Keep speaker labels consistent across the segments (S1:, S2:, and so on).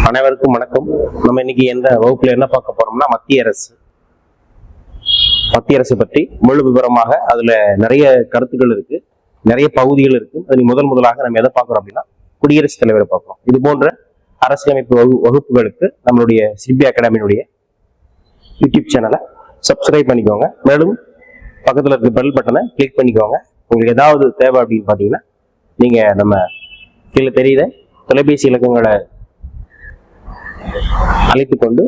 S1: அனைவருக்கும் வணக்கம். நம்ம இன்னைக்கு எந்த வகுப்புல என்ன பார்க்க போறோம்னா மத்திய அரசு பற்றி முழு விவரமாக அதுல நிறைய கருத்துக்கள் இருக்கு, நிறைய பகுதிகள் இருக்கு. அது முதலாக நம்ம எதை பார்க்கிறோம் அப்படின்னா குடியரசுத் தலைவரை பார்க்கிறோம். இது போன்ற அரசியலமைப்பு வகுப்புகளுக்கு நம்மளுடைய சிபி அகாடமியினுடைய யூடியூப் சேனலை சப்ஸ்கிரைப் பண்ணிக்கோங்க. மேலும் பக்கத்துல இருக்க பெல் பட்டனை கிளிக் பண்ணிக்கோங்க. உங்களுக்கு ஏதாவது தேவை அப்படின்னு பாத்தீங்கன்னா நீங்க நம்ம கீழே தெரியுத தொலைபேசி இலக்கங்களை அழைத்து கொண்டு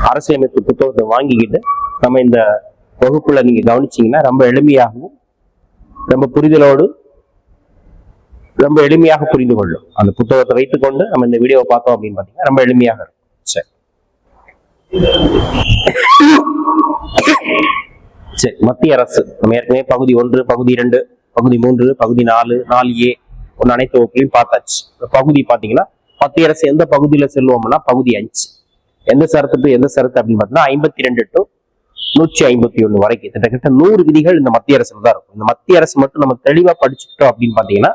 S1: அரசியலமைப்பு புத்தகத்தை வாங்கிக்கிட்டு நம்ம இந்த வகுப்புல நீங்க கவனிச்சீங்கன்னா ரொம்ப எளிமையாகவும் ரொம்ப புரிதலோடு ரொம்ப எளிமையாக புரிந்து கொள்ளும். அந்த புத்தகத்தை வைத்துக்கொண்டு நம்ம இந்த வீடியோவை பார்த்தோம் அப்படின்னு பாத்தீங்கன்னா ரொம்ப எளிமையாக இருக்கும். சரி, மத்திய அரசு நம்ம ஏற்கனவே பகுதி 1, பகுதி 2, பகுதி 3, பகுதி 4, 4A அனைத்து வகுப்புலையும் பார்த்தாச்சு. பகுதி பாத்தீங்கன்னா மத்திய அரசு எந்த பகுதியில செல்வோம்னா பகுதி 5. எந்த சரத்து டு எந்த சரத்து அப்படின்னு பார்த்தீங்கன்னா 52 to 151 வரைக்கும் கிட்டத்தட்ட 100 விதிகள் இந்த மத்திய அரசுல தான் இருக்கும். இந்த மத்திய அரசு மட்டும் நம்ம தெளிவா படிச்சுக்கிட்டோம் அப்படின்னு பாத்தீங்கன்னா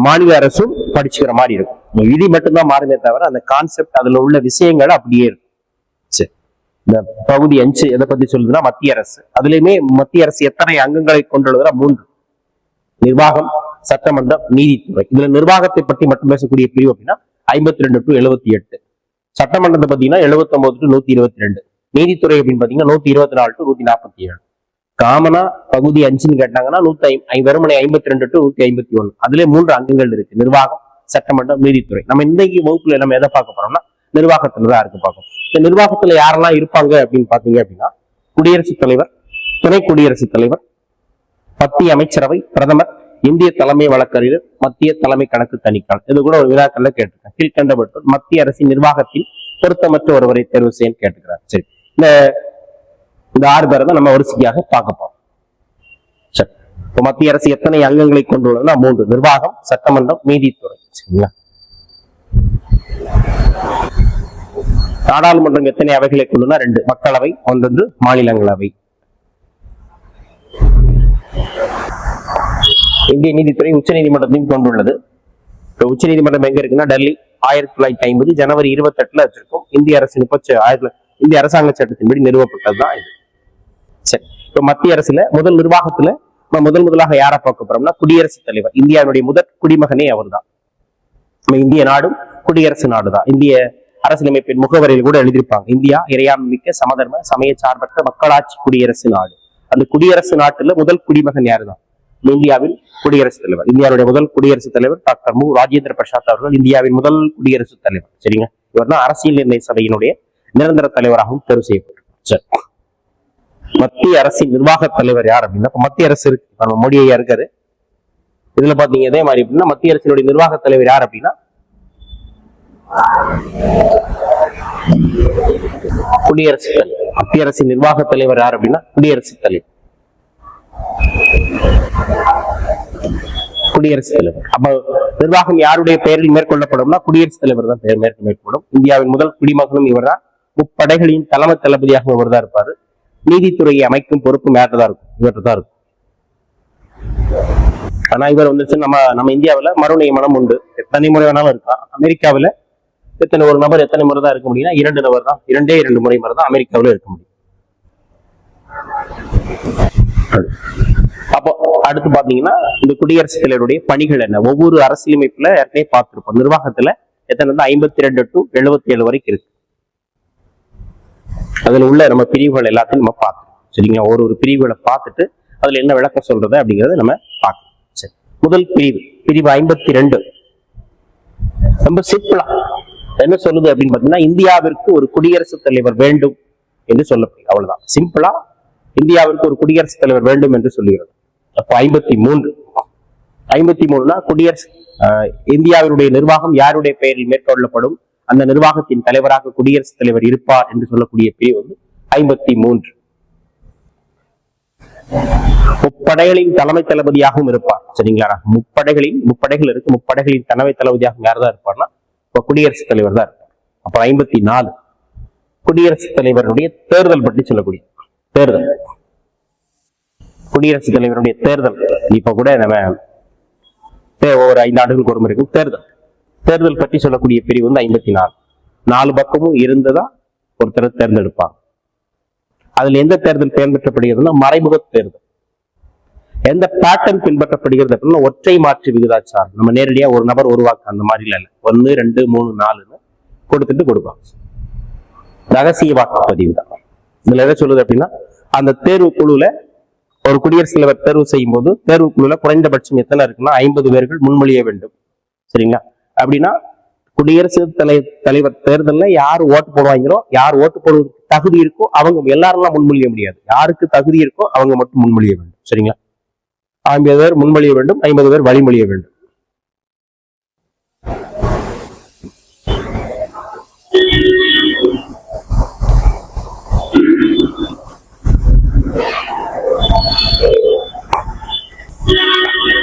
S1: மாநில அரசும் படிச்சுக்கிற மாதிரி இருக்கும். விதி மட்டும்தான் மாறுமே தவிர அந்த கான்செப்ட் அதுல உள்ள விஷயங்கள் அப்படியே இருக்கும். சரி, இந்த பகுதி 5 எதை பத்தி சொல்லுதுன்னா மத்திய அரசு. அதுலயுமே மத்திய அரசு எத்தனை அங்கங்களை கொண்டுள்ளதுன்னா 3: நிர்வாகம், சட்டமன்றம், நீதித்துறை. இதுல நிர்வாகத்தை பற்றி மட்டும் பேசக்கூடிய பிரிவு அப்படின்னா 52 to 78. சட்டமன்றத்தை பார்த்தீங்கன்னா 79 to 122. நீதித்துறை அப்படின்னு பாத்தீங்கன்னா 124 to 147. காமனா பகுதி 5ன்னு கேட்டாங்கன்னா வெறுமனை 52 to 151. அதுல 3 அங்கங்கள் இருக்கு: நிர்வாகம், சட்டமன்றம், நீதித்துறை. நம்ம இன்னைக்கு வகுப்புல நம்ம எதை பார்க்க போறோம்னா நிர்வாகத்துலதான் இருக்கு பார்க்கணும். இந்த நிர்வாகத்துல யாரெல்லாம் இருப்பாங்க அப்படின்னு பாத்தீங்க அப்படின்னா குடியரசுத் தலைவர், துணை குடியரசுத் தலைவர், மத்திய அமைச்சரவை, பிரதமர், இந்திய தலைமை வழக்கறிஞர், மத்திய தலைமை கணக்கு தணிக்கையாளர். இது கூட ஒரு வினாக்கள்ல கேட்டிருக்கேன். கீழ்கண்டபட்டு மத்திய அரசின் நிர்வாகத்தில் பொருத்தமற்ற ஒருவரை தேர்வு செய்ய கேட்டுக்கிறார். சரி, இந்த 6 பேரை தான் நம்ம வரிசையாக பார்க்க போறோம். சரி, இப்போ மத்திய அரசு எத்தனை அங்கங்களை கொண்டுள்ளதுன்னா 3: நிர்வாகம், சட்டமன்றம், நீதித்துறை. சரிங்களா? நாடாளுமன்றம் எத்தனை அவைகளை கொண்டுள்ளா 2: மக்களவை, 1 மாநிலங்களவை. இந்திய நீதித்துறை உச்ச நீதிமன்றத்தையும் கொண்டுள்ளது. உச்ச நீதிமன்றம் எங்க இருக்குன்னா டெல்லி. 1950 ஜனவரி 28 வச்சிருக்கும். இந்திய அரசாங்க சட்டத்தின்படி நிறுவப்பட்டதுதான் இது. சரி, இப்ப மத்திய அரசுல நிர்வாகத்துல முதலாக யாரை பார்க்க போறோம்னா குடியரசுத் தலைவர். இந்தியாவுடைய முதற் குடிமகனே அவர் தான். நம்ம இந்திய நாடும் குடியரசு நாடுதான். இந்திய அரசியலமைப்பின் முகவரியில் கூட எழுதியிருப்பாங்க, இந்தியா இறையாண்மை மிக்க சமதர்ம சமய சார்பற்ற மக்களாட்சி குடியரசு நாடு. அந்த குடியரசு நாட்டுல முதல் குடிமகன் யாருதான்? இந்தியாவின் குடியரசுத் தலைவர். இந்தியாவுடைய முதல் குடியரசுத் தலைவர் டாக்டர் மு ராஜேந்திர பிரசாத் அவர்கள் இந்தியாவின் முதல் குடியரசுத் தலைவர். சரிங்க, இவர் தான் அரசியல் நிர்ணய சபையினுடைய நிரந்தர தலைவராகவும் தேர்வு செய்யப்பட்டார். மத்திய அரசின் நிர்வாக தலைவர் யார் அப்படின்னா மத்திய அரசு இருக்கு, நம்ம மோடி ஐயா இருக்காரு. இதுல பாத்தீங்க அதே மாதிரி அப்படின்னா மத்திய அரசினுடைய நிர்வாக தலைவர் யார் அப்படின்னா குடியரசுத் தலைவர். மத்திய அரசின் நிர்வாக தலைவர் யார் அப்படின்னா குடியரசுத் தலைவர். குடியரசுத் தலைவர். அப்ப நிர்வாகம் யாருடைய பெயரில் மேற்கொள்ளப்படும்னா குடியரசுத் தலைவர் தான் மேற்கொள்ளப்படும். இந்தியாவின் முதல் குடிமகனும் இவர் தான். முப்படைகளின் தலைமை தளபதியாக இவர் தான் இருப்பாரு. நீதித்துறையை அமைக்கும் பொறுப்பும் யார்தான் இருக்கும்? இவர்தான் தான் இருக்கும். ஆனா இவர் வந்துச்சு நம்ம இந்தியாவில மறு நியமனம் உண்டு. எத்தனை முறை வேணாலும் இருக்கலாம். அமெரிக்காவில ஒரு நபர் எத்தனை முறை தான் இருக்க முடியும்னா 2 நபர் தான். 2 முறை தான் அமெரிக்காவில இருக்க முடியும். அப்போ அடுத்து பாத்தீங்கன்னா இந்த குடியரசுத் தலைவருடைய பணிகள் என்ன? ஒவ்வொரு அரசியலமைப்புல ஏற்கனவே பார்த்திருப்போம். நிர்வாகத்துல எத்தனை 52 to 77 வரைக்கும் இருக்கு. அதுல உள்ள நம்ம பிரிவுகள் எல்லாத்தையும் நம்ம பார்க்கணும். சரிங்களா? ஒரு பிரிவுகளை பார்த்துட்டு அதுல என்ன விளக்கம் சொல்றது அப்படிங்கறத நம்ம பார்க்கணும். சரி, முதல் பிரிவு 52 ரொம்ப சிம்பிளா என்ன சொல்லுது அப்படின்னு பாத்தீங்கன்னா இந்தியாவிற்கு ஒரு குடியரசுத் தலைவர் வேண்டும் என்று சொல்லப்படுது. அவ்வளவுதான். சிம்பிளா இந்தியாவிற்கு ஒரு குடியரசுத் தலைவர் வேண்டும் என்று சொல்லுகிறது. அப்போ 53னா குடியரசு இந்தியாவினுடைய நிர்வாகம் யாருடைய பெயரில் மேற்கொள்ளப்படும், அந்த நிர்வாகத்தின் தலைவராக குடியரசுத் தலைவர் இருப்பார் என்று சொல்லக்கூடிய பிரிவு 53. முப்படைகளின் தலைமை தளபதியாகவும் இருப்பார். சரிங்களா? முப்படைகள் இருக்கு. முப்படைகளின் தலைமை தளபதியாகவும் யார்தான் இருப்பார்னா குடியரசுத் தலைவர் தான் இருப்பார். அப்ப 54 குடியரசுத் தலைவருடைய தேர்தல் பற்றி சொல்லக்கூடிய தேர்தல். குடியரசுத் தலைவருடைய தேர்தல் இப்ப கூட நம்ம ஒவ்வொரு 5 ஆண்டுகளுக்கு ஒரு முறை தேர்தல். தேர்தல் பற்றி சொல்லக்கூடிய பிரிவு வந்து 54. 4 பக்கமும் இருந்ததா ஒருத்தரை தேர்ந்தெடுப்பாங்க. அதுல எந்த தேர்தல் பயன்பற்றப்படுகிறதுனா மறைமுக தேர்தல். எந்த பேட்டர்ன் பின்பற்றப்படுகிறது அப்படின்னா ஒற்றை மாற்று விகிதாச்சாரம். நம்ம நேரடியா ஒரு நபர் ஒரு வாக்கு அந்த மாதிரி இல்ல, 1 2 3 4 கொடுத்துட்டு கொடுப்பாங்க. ரகசிய வாக்குப்பதிவு தான். இதுல எதை சொல்லுது அப்படின்னா, அந்த தேர்வு குழுல ஒரு குடியரசுத் தலைவர் தேர்வு செய்யும் போது தேர்வு குழுல குறைந்தபட்சம் எத்தனை இருக்குன்னா 50 பேர்கள் முன்மொழிய வேண்டும். சரிங்களா? அப்படின்னா குடியரசுத் தலைவர் தேர்தல்ல யார் ஓட்டு போடுவாங்களோ, யார் ஓட்டு போடுவதற்கு தகுதி இருக்கோ அவங்க எல்லாரெல்லாம் முன்மொழிய முடியாது. யாருக்கு தகுதி இருக்கோ அவங்க மட்டும் முன்மொழிய வேண்டும். சரிங்களா? 50 பேர் முன்மொழிய வேண்டும், 50 பேர் வழிமொழிய வேண்டும்.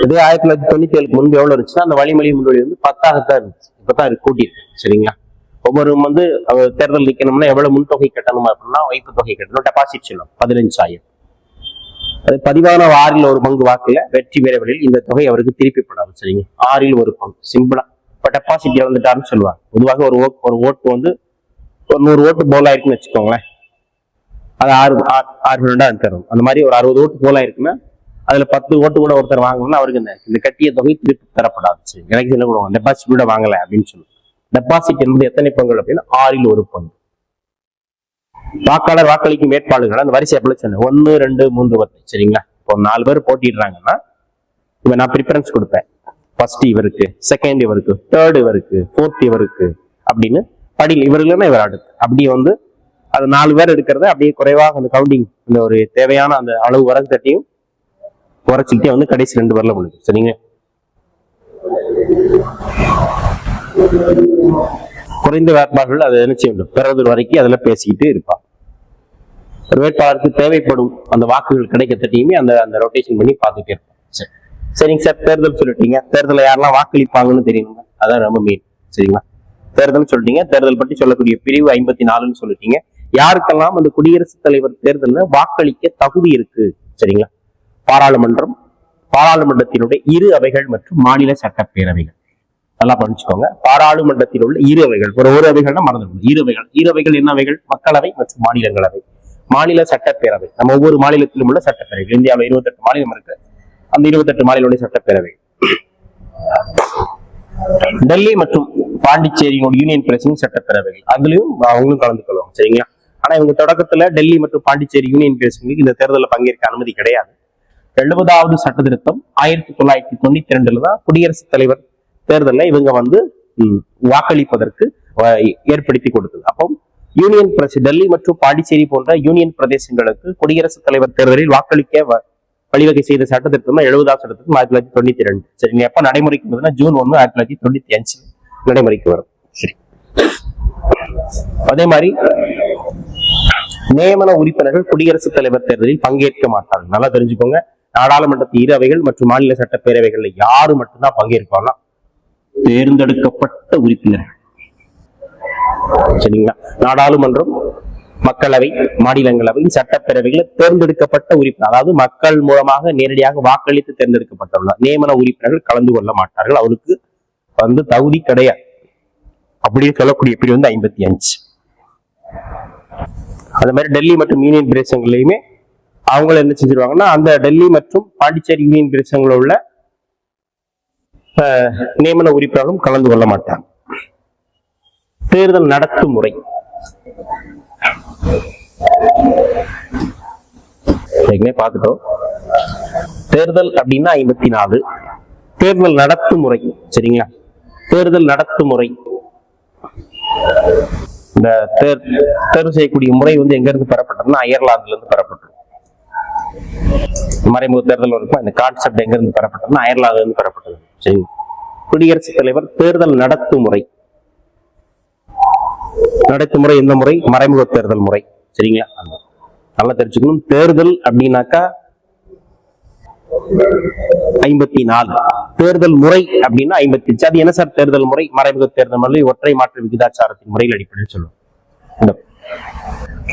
S1: இதே 1997 முன்பு எவ்வளவு இருந்துச்சுன்னா அந்த வழிமொழி முன்மொழி வந்து 10ஆகத்தான் இருந்துச்சு. இப்பதான் கூட்டியிருக்கு. சரிங்களா? ஒவ்வொரு வந்து தேர்தல் நிக்கணும்னா எவ்வளவு முன்தொகை கட்டணும் அப்படின்னா வைப்பு தொகை கட்டணும், டெபாசிட் சொல்லும் 15,000. அது 14 ஒரு பங்கு வாக்குல வெற்றி பெறவழில் இந்த தொகை அவருக்கு திருப்பிப்படாது. சரிங்க? 6 ஒரு பங்கு சிம்பிளா. இப்ப டெபாசிட் இழந்துட்டாருன்னு சொல்லுவாங்க. பொதுவாக ஒரு ஓட்டு வந்து ஒரு 100 ஓட்டு போல் ஆயிருக்குன்னு வச்சுக்கோங்களேன், அது 6 தரும். அந்த மாதிரி ஒரு 60 ஓட்டு போல் ஆயிருக்குன்னா அதுல 10 ஓட்டு கூட ஒருத்தர் வாங்கணும்னா அவருக்கு இந்த கட்டிய தொகை திருப்பி தரப்படாது. சரி, எலெக்ஷன்ல கூட டெபாசிட் கூட வாங்கல அப்படின்னு சொல்லுவோம். டெபாசிட் என்பது எத்தனை பங்குகள் அப்படின்னா 6 ஒரு பங்கு. வாக்காளர் வாக்களிக்கும் வேட்பாளர்கள் அந்த வரிசை எப்படி சொன்னேன், 1 2 3 10. சரிங்களா? இப்போ 4 பேர் போட்டிடுறாங்கன்னா இப்ப நான் ப்ரிஃபரன்ஸ் கொடுப்பேன். ஃபர்ஸ்ட் இவருக்கு, செகண்ட் இவருக்கு, தேர்ட் இவருக்கு, ஃபோர்த் இவருக்கு அப்படின்னு படியில் இவர்களுமே இவர் அடுத்து அப்படி வந்து அது 4 பேர் எடுக்கிறத அப்படியே குறைவாக அந்த கவுண்டிங் இந்த ஒரு தேவையான அந்த அளவு வர தட்டியும் குறைச்சிக்கிட்டே வந்து கடைசி 2 பேர்ல முடியும். சரிங்க? குறைந்த வேட்பாளர்கள் அதை என்ன செய்ய வேண்டும், பெறுவது வரைக்கும் அதுல பேசிக்கிட்டு இருப்பாங்க. ஒரு வேட்பாளருக்கு தேவைப்படும் அந்த வாக்குகள் கிடைக்க தட்டியுமே அந்த ரொட்டேஷன் பண்ணி பார்த்துட்டே இருப்பாங்க. சரி, சரிங்க சார், தேர்தல் சொல்லிட்டீங்க. தேர்தலில் யாரெல்லாம் வாக்களிப்பாங்கன்னு தெரியணுங்க, அதான் ரொம்ப மெயின். சரிங்களா? தேர்தல் சொல்லிட்டீங்க. தேர்தல் பற்றி சொல்லக்கூடிய பிரிவு 54 சொல்லிட்டீங்க. யாருக்கெல்லாம் அந்த குடியரசுத் தலைவர் தேர்தலில் வாக்களிக்க தகுதி இருக்கு? சரிங்களா? பாராளுமன்றம், பாராளுமன்றத்தினுடைய 2 அவைகள் மற்றும் மாநில சட்டப்பேரவைகள். நல்லா படிச்சுக்கோங்க. பாராளுமன்றத்தில் உள்ள 2 அவைகள், ஒரு அவைகள்னா மறந்துடும். 2 அவைகள். 2 அவைகள் என்ன அவைகள்? மக்களவை மற்றும் மாநிலங்களவை. மாநில சட்டப்பேரவை நம்ம ஒவ்வொரு மாநிலத்திலும் உள்ள சட்டப்பேரவை. இந்தியாவில் 28 மாநிலம் இருக்கு. அந்த 28 மாநிலங்களுடைய சட்டப்பேரவை. டெல்லி மற்றும் பாண்டிச்சேரியோட யூனியன் பிரதேசம் சட்டப்பேரவைகள், அதுலயும் அவங்களும் கலந்து கொள்வாங்க. சரிங்களா? ஆனா இவங்க தொடக்கத்துல டெல்லி மற்றும் பாண்டிச்சேரி யூனியன் பிரதேசங்களுக்கு இந்த தேர்தலில் பங்கேற்க அனுமதி கிடையாது. 70வது சட்ட திருத்தம் 1992 தான் குடியரசுத் தலைவர் தேர்தலில் இவங்க வந்து வாக்களிப்பதற்கு ஏற்படுத்தி கொடுத்தது. அப்போ யூனியன் பிரதேச டெல்லி மற்றும் பாண்டிச்சேரி போன்ற யூனியன் பிரதேசங்களுக்கு குடியரசுத் தலைவர் தேர்தலில் வாக்களிக்க வழிவகை செய்த சட்ட திருத்தம் 70வது சட்டத்திட்டம் 1992. சரி, எப்ப நடைமுறைக்கு வருதுன்னா ஜூன் 1 1995 நடைமுறைக்கு வரும். சரி, அதே மாதிரி நியமன உறுப்பினர்கள் குடியரசுத் தலைவர் தேர்தலில் பங்கேற்க மாட்டார்கள். நல்லா தெரிஞ்சுக்கோங்க. நாடாளுமன்றத்தின் 2 அவைகள் மற்றும் மாநில சட்டப்பேரவைகள்ல யாரு மட்டும்தான் பங்கேற்பாங்கன்னா தேர்ந்தெடுக்கப்பட்ட உறுப்பினர்கள். சரிங்களா? நாடாளுமன்றம், மக்களவை, மாநிலங்களவை, சட்டப்பேரவைகளை தேர்ந்தெடுக்கப்பட்ட உறுப்பினர், அதாவது மக்கள் மூலமாக நேரடியாக வாக்களித்து தேர்ந்தெடுக்கப்பட்டுள்ள நியமன உறுப்பினர்கள் கலந்து கொள்ள மாட்டார்கள். அவருக்கு வந்து தகுதி கிடையாது. அப்படின்னு சொல்லக்கூடிய பிரிவு வந்து 55. அது மாதிரி டெல்லி மற்றும் யூனியன் பிரதேசங்களையுமே அவங்க என்ன செஞ்சிருவாங்கன்னா அந்த டெல்லி மற்றும் பாண்டிச்சேரி யூனியன் பிரதேசங்களில் உள்ள நியமன உறுப்பினர்களும் கலந்து கொள்ள மாட்டாங்க. தேர்தல் நடத்தும் முறை பார்த்துட்டோம். தேர்தல் அப்படின்னா 54. தேர்தல் நடத்தும் முறை. சரிங்களா? தேர்தல் நடத்தும் முறை, இந்த தேர்வு செய்யக்கூடிய முறை வந்து எங்க இருந்து பெறப்பட்டதுன்னா அயர்லாந்துல இருந்து பெறப்பட்டது. மறைமுக தேர்தல் இருக்கும். இந்த கான்செப்ட் எங்க இருந்து பெறப்பட்டதுன்னா அயர்லாந்துல இருந்து பெறப்பட்டது. சரி, குடியரசுத் தலைவர் தேர்தல் நடத்தும் முறை. நடத்தும் முறை எந்த முறை? மறைமுக தேர்தல் முறை. சரிங்களா? நல்லா தெரிஞ்சுக்கணும். தேர்தல் அப்படின்னாக்கா 54. தேர்தல் முறை அப்படின்னா 55. அது என்ன சார் தேர்தல் முறை? மறைமுக தேர்தல் முறை ஒற்றை மாற்று விகிதாச்சாரத்தின் முறையில் அடிப்படையில் சொல்லுவோம். இந்த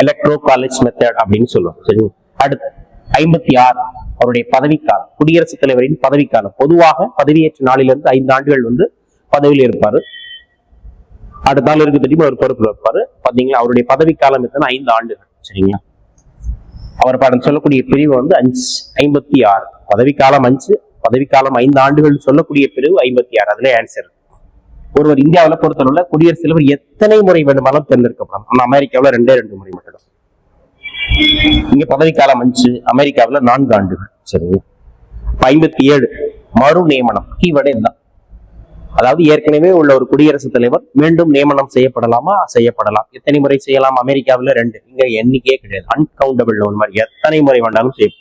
S1: எலக்ட்ரோ காலேஜ் மெத்தட் அப்படின்னு சொல்லுவோம். சரி, அடுத்து 56 அவருடைய பதவிக்காலம். குடியரசுத் தலைவரின் பதவிக்காலம் பொதுவாக பதவியேற்ற நாளிலிருந்து 5 ஆண்டுகள் வந்து பதவியில் இருப்பாரு. அடுத்த நாள் இருக்கு தெரியுமா ஒரு பொறுப்புல இருப்பாரு. பாத்தீங்களா, அவருடைய பதவி காலம் எத்தனை? 5 ஆண்டுகள். சரிங்களா, அவர் பாடம் சொல்லக்கூடிய பிரிவு வந்து 56. பதவிக்காலம் 5, பதவிக்காலம் 5 ஆண்டுகள் சொல்லக்கூடிய பிரிவு 56. அதுல ஆன்சர். ஒருவர் இந்தியாவில பொறுத்தவரை குடியரசுத் தலைவர் எத்தனை முறை வேண்டுமானாலும் தேர்ந்தெடுக்கப்படலாம். ஆனா அமெரிக்காவில 2 முறை மட்டும். இங்க பதவிக்காலம் 5, அமெரிக்காவில 4 ஆண்டுகள். சரிங்களா, 57 மறு நியமனம். கீவேர்டே தான். அதாவது ஏற்கனவே உள்ள ஒரு குடியரசுத் தலைவர் மீண்டும் நியமனம் செய்யப்படலாமா? செய்யப்படலாம். எத்தனை முறை செய்யலாம்? அமெரிக்காவில 2. இங்க எண்ணிக்கையே கிடையாது, அன்கவுண்டபிள் ஒன் மாதிரி எத்தனை முறை வேண்டாலும் செய்யும்.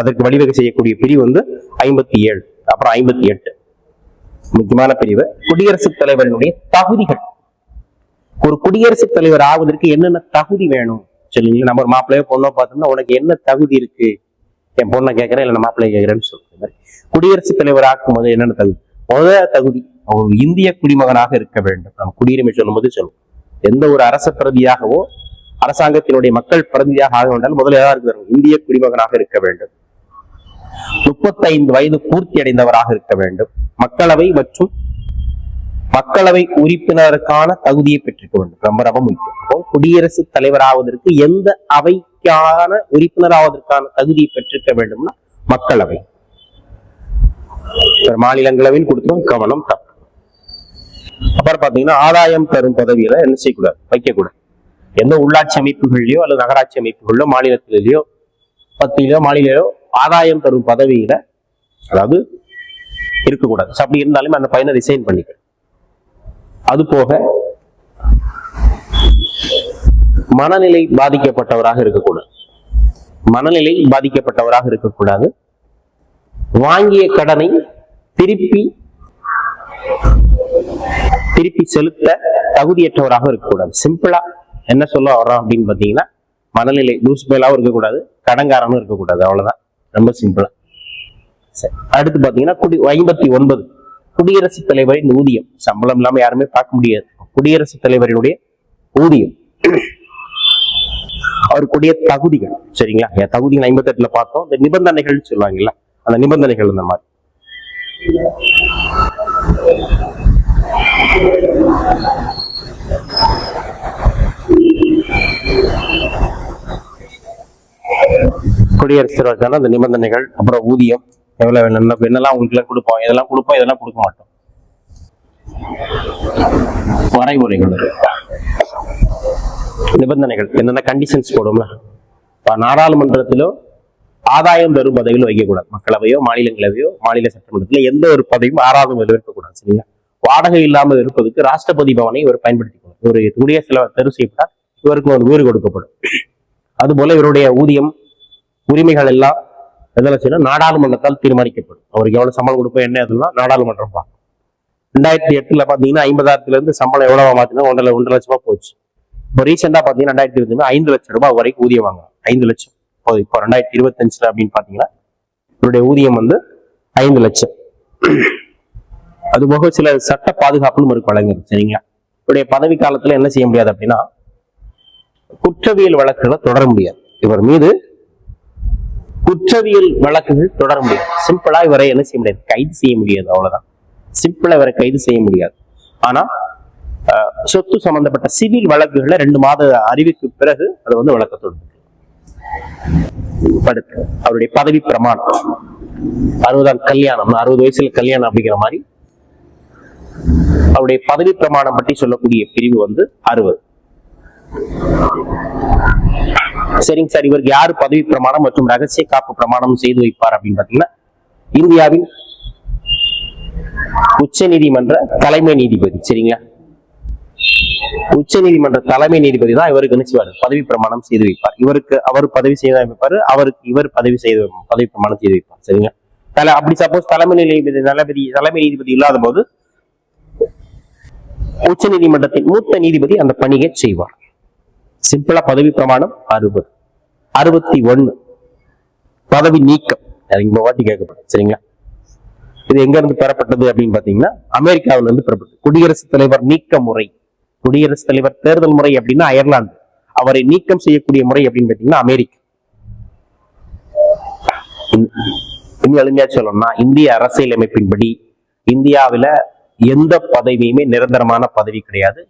S1: அதற்கு வழிவகை செய்யக்கூடிய பிரிவு வந்து 57. அப்புறம் 58 முக்கியமான பிரிவு, குடியரசுத் தலைவரினுடைய தகுதிகள். ஒரு குடியரசுத் தலைவர் ஆவதற்கு என்னென்ன தகுதி வேணும்? சொல்லுங்க. நம்ம ஒரு மாப்பிள்ளையோ பொண்ணோ பார்த்தோம்னா உனக்கு என்ன தகுதி இருக்கு? என் பொண்ணை கேட்கறேன், இல்லை மாப்பிள்ளைய கேட்கறேன்னு சொல்ற குடியரசுத் தலைவர் ஆக்கும் போது என்னென்ன தகுதி? முதல் தகுதி, ஒரு இந்திய குடிமகனாக இருக்க வேண்டும். நம்ம குடியுரிமை சொல்லும் போது சொல்லுவோம், எந்த ஒரு அரச பிரதியாகவோ அரசாங்கத்தினுடைய மக்கள் பிரதிநிதியாக ஆக வேண்டாம், முதல்ல ஏதாவது இருக்கிறாங்க, இந்திய குடிமகனாக இருக்க வேண்டும். 35 வயது பூர்த்தி அடைந்தவராக இருக்க வேண்டும். மக்களவை மற்றும் மக்களவை உறுப்பினருக்கான தகுதியை பெற்றிருக்க வேண்டும். ரொம்ப ரொம்ப முக்கியம். குடியரசுத் தலைவர் ஆவதற்கு எந்த அவைக்கான உறுப்பினர் ஆவதற்கான தகுதியை பெற்றிருக்க வேண்டும்னா மக்களவை. மாநிலங்களவையில் கொடுத்தோம், கவனம் தப்பு. அப்புறம் பாத்தீங்கன்னா ஆதாயம் தரும் பதவியில என்ன செய்யக்கூடாது? வைக்கக்கூடாது. எந்த உள்ளாட்சி அமைப்புகளிலயோ அல்லது நகராட்சி அமைப்புகளிலோ மாநிலத்திலேயோ பத்தியிலோ மாநிலையோ ஆதாயம் தரும் பதவியில அதாவது இருக்கக்கூடாது. அப்படி இருந்தாலும் அந்த பையனை ரிசைன் பண்ணிக்க. அது போக மனநிலை பாதிக்கப்பட்டவராக இருக்கக்கூடாது. மனநிலை பாதிக்கப்பட்டவராக இருக்கக்கூடாது. வாங்கிய கடனை திருப்பி செலுத்த தகுதியற்றவராக இருக்கக்கூடாது. சிம்பிளா என்ன சொல்ல வர்றோம் அப்படின்னு பாத்தீங்கன்னா, மனநிலை லூஸ் மேலாவும் இருக்கக்கூடாது, கடன்காரனும் இருக்கக்கூடாது. அவ்வளவுதான், ரொம்ப சிம்பிளா. அடுத்து பாத்தீங்கன்னா 59 குடியரசுத் தலைவரின் ஊதியம். சம்பளம் இல்லாம யாருமே பார்க்க முடியாது. குடியரசுத் தலைவரினுடைய ஊதியம், அவருக்குடைய தகுதிகள். சரிங்களா, தகுதிகள் 58ல பார்த்தோம். இந்த நிபந்தனைகள் சொல்லுவாங்கல்ல, அந்த நிபந்தனைகள் இந்த மாதிரி. குடியரசுத் தலைவருக்கான அந்த நிபந்தனைகள், அப்புறம் ஊதியம் எவ்வளவு என்னெல்லாம் உங்களுக்கு எல்லாம் கொடுப்போம், இதெல்லாம் கொடுப்போம், இதெல்லாம் கொடுக்க மாட்டோம். வரைமுறைகள், நிபந்தனைகள், என்னென்ன கண்டிஷன்ஸ் போடும்ல. நாடாளுமன்றத்திலோ ஆதாயம் தரும் பதவியில வைக்கக்கூடாது. மக்களவையோ மாநிலங்களவையோ மாநில சட்டமன்றத்திலோ எந்த ஒரு பதவியும் 6வது முதல் இருக்கக்கூடாது. சரிங்களா, வாடகை இல்லாமல் இருப்பதற்கு ராஷ்டிரபதி பவனை இவர் பயன்படுத்திக்கணும். ஒரு குடியரசுத் தலைவர் தெரிவு செய்யப்பட்டால் இவருக்கு ஒரு வீடு கொடுக்கப்படும். அதுபோல இவருடைய ஊதியம் உரிமைகள் எல்லாம் எதெல்லாம் நாடாளுமன்றத்தால் தீர்மானிக்கப்படும். அவருக்கு எவ்வளவு சம்பளம் கொடுப்போம் என்ன அதெல்லாம் நாடாளுமன்றம் பார்க்கும். 2008 பாத்தீங்கன்னா 50,000 இருந்து சம்பளம் எவ்வளவு மாத்தினா 1.5 லட்சமா போச்சு. இப்போ ரீசெண்டா பாத்தீங்கன்னா 2020 5 லட்சம் ரூபாய் வரைக்கும் ஊதியம் வாங்கலாம். 5 லட்சம். இப்போ 2025 அப்படின்னு பாத்தீங்கன்னா இவருடைய ஊதியம் வந்து 5 லட்சம். அதுபோக சில சட்ட பாதுகாப்பும் இவருக்கு வழங்குது. சரிங்களா, இவருடைய பதவி காலத்துல என்ன செய்ய முடியாது அப்படின்னா, குற்றவியல் வழக்குகளை தொடர முடியாது. இவர் மீது குற்றவியல் வழக்குகள் தொடர முடியாது. சிம்பிளா இவரை என்ன செய்ய முடியாது? கைது செய்ய முடியாது. அவ்வளவுதான், சிம்பிளா இவரை கைது செய்ய முடியாது. ஆனா சொத்து சம்பந்தப்பட்ட சிவில் வழக்குகளை 2 மாத அறிவுக்கு பிறகு அது வந்து வழக்கத்தோடு. அடுத்து அவருடைய பதவி பிரமாணம். 60 கல்யாணம், 60 வயசுல கல்யாணம் அப்படிங்கிற மாதிரி அவருடைய பதவி பிரமாணம் பற்றி சொல்லக்கூடிய பிரிவு வந்து 60. சரிங்க சார், இவருக்கு யாரு பதவி பிரமாணம் மற்றும் ரகசிய காப்பு பிரமாணம் செய்து வைப்பார் அப்படின்னு பாத்தீங்கன்னா, இந்தியாவின் உச்ச நீதிமன்ற தலைமை நீதிபதி. சரிங்களா, உச்ச நீதிமன்ற தலைமை நீதிபதி தான் இவருக்கு என்ன செய்வார்? பதவி பிரமாணம் செய்து வைப்பார். இவருக்கு அவர் பதவி செய்து வைப்பாரு, அவருக்கு இவர் பதவி பிரமாணம் செய்து வைப்பார். சரிங்களா, அப்படி சப்போஸ் தலைமை நீதிபதி இல்லாத போது உச்ச நீதிமன்றத்தின் மூத்த நீதிபதி அந்த பணியை செய்வார். சிம்பிளா பதவி பிரமாணம் 60. 61 பதவி நீக்கம். வாட்டி கேட்கப்படும். சரிங்களா, இது எங்க இருந்து பெறப்பட்டது அப்படின்னு பாத்தீங்கன்னா, அமெரிக்காவில இருந்து பெறப்பட்டது. குடியரசுத் தலைவர் நீக்க முறை, குடியரசுத் தலைவர் தேர்தல் முறை அப்படின்னா அயர்லாந்து, அவரை நீக்கம் செய்யக்கூடிய முறை அப்படின்னு பாத்தீங்கன்னா அமெரிக்கா. இன்னும் எளிமையா சொல்லணும்னா, இந்திய அரசியல் அமைப்பின்படி இந்தியாவில எந்த பதவியுமே நிரந்தரமான பதவி கிடையாது.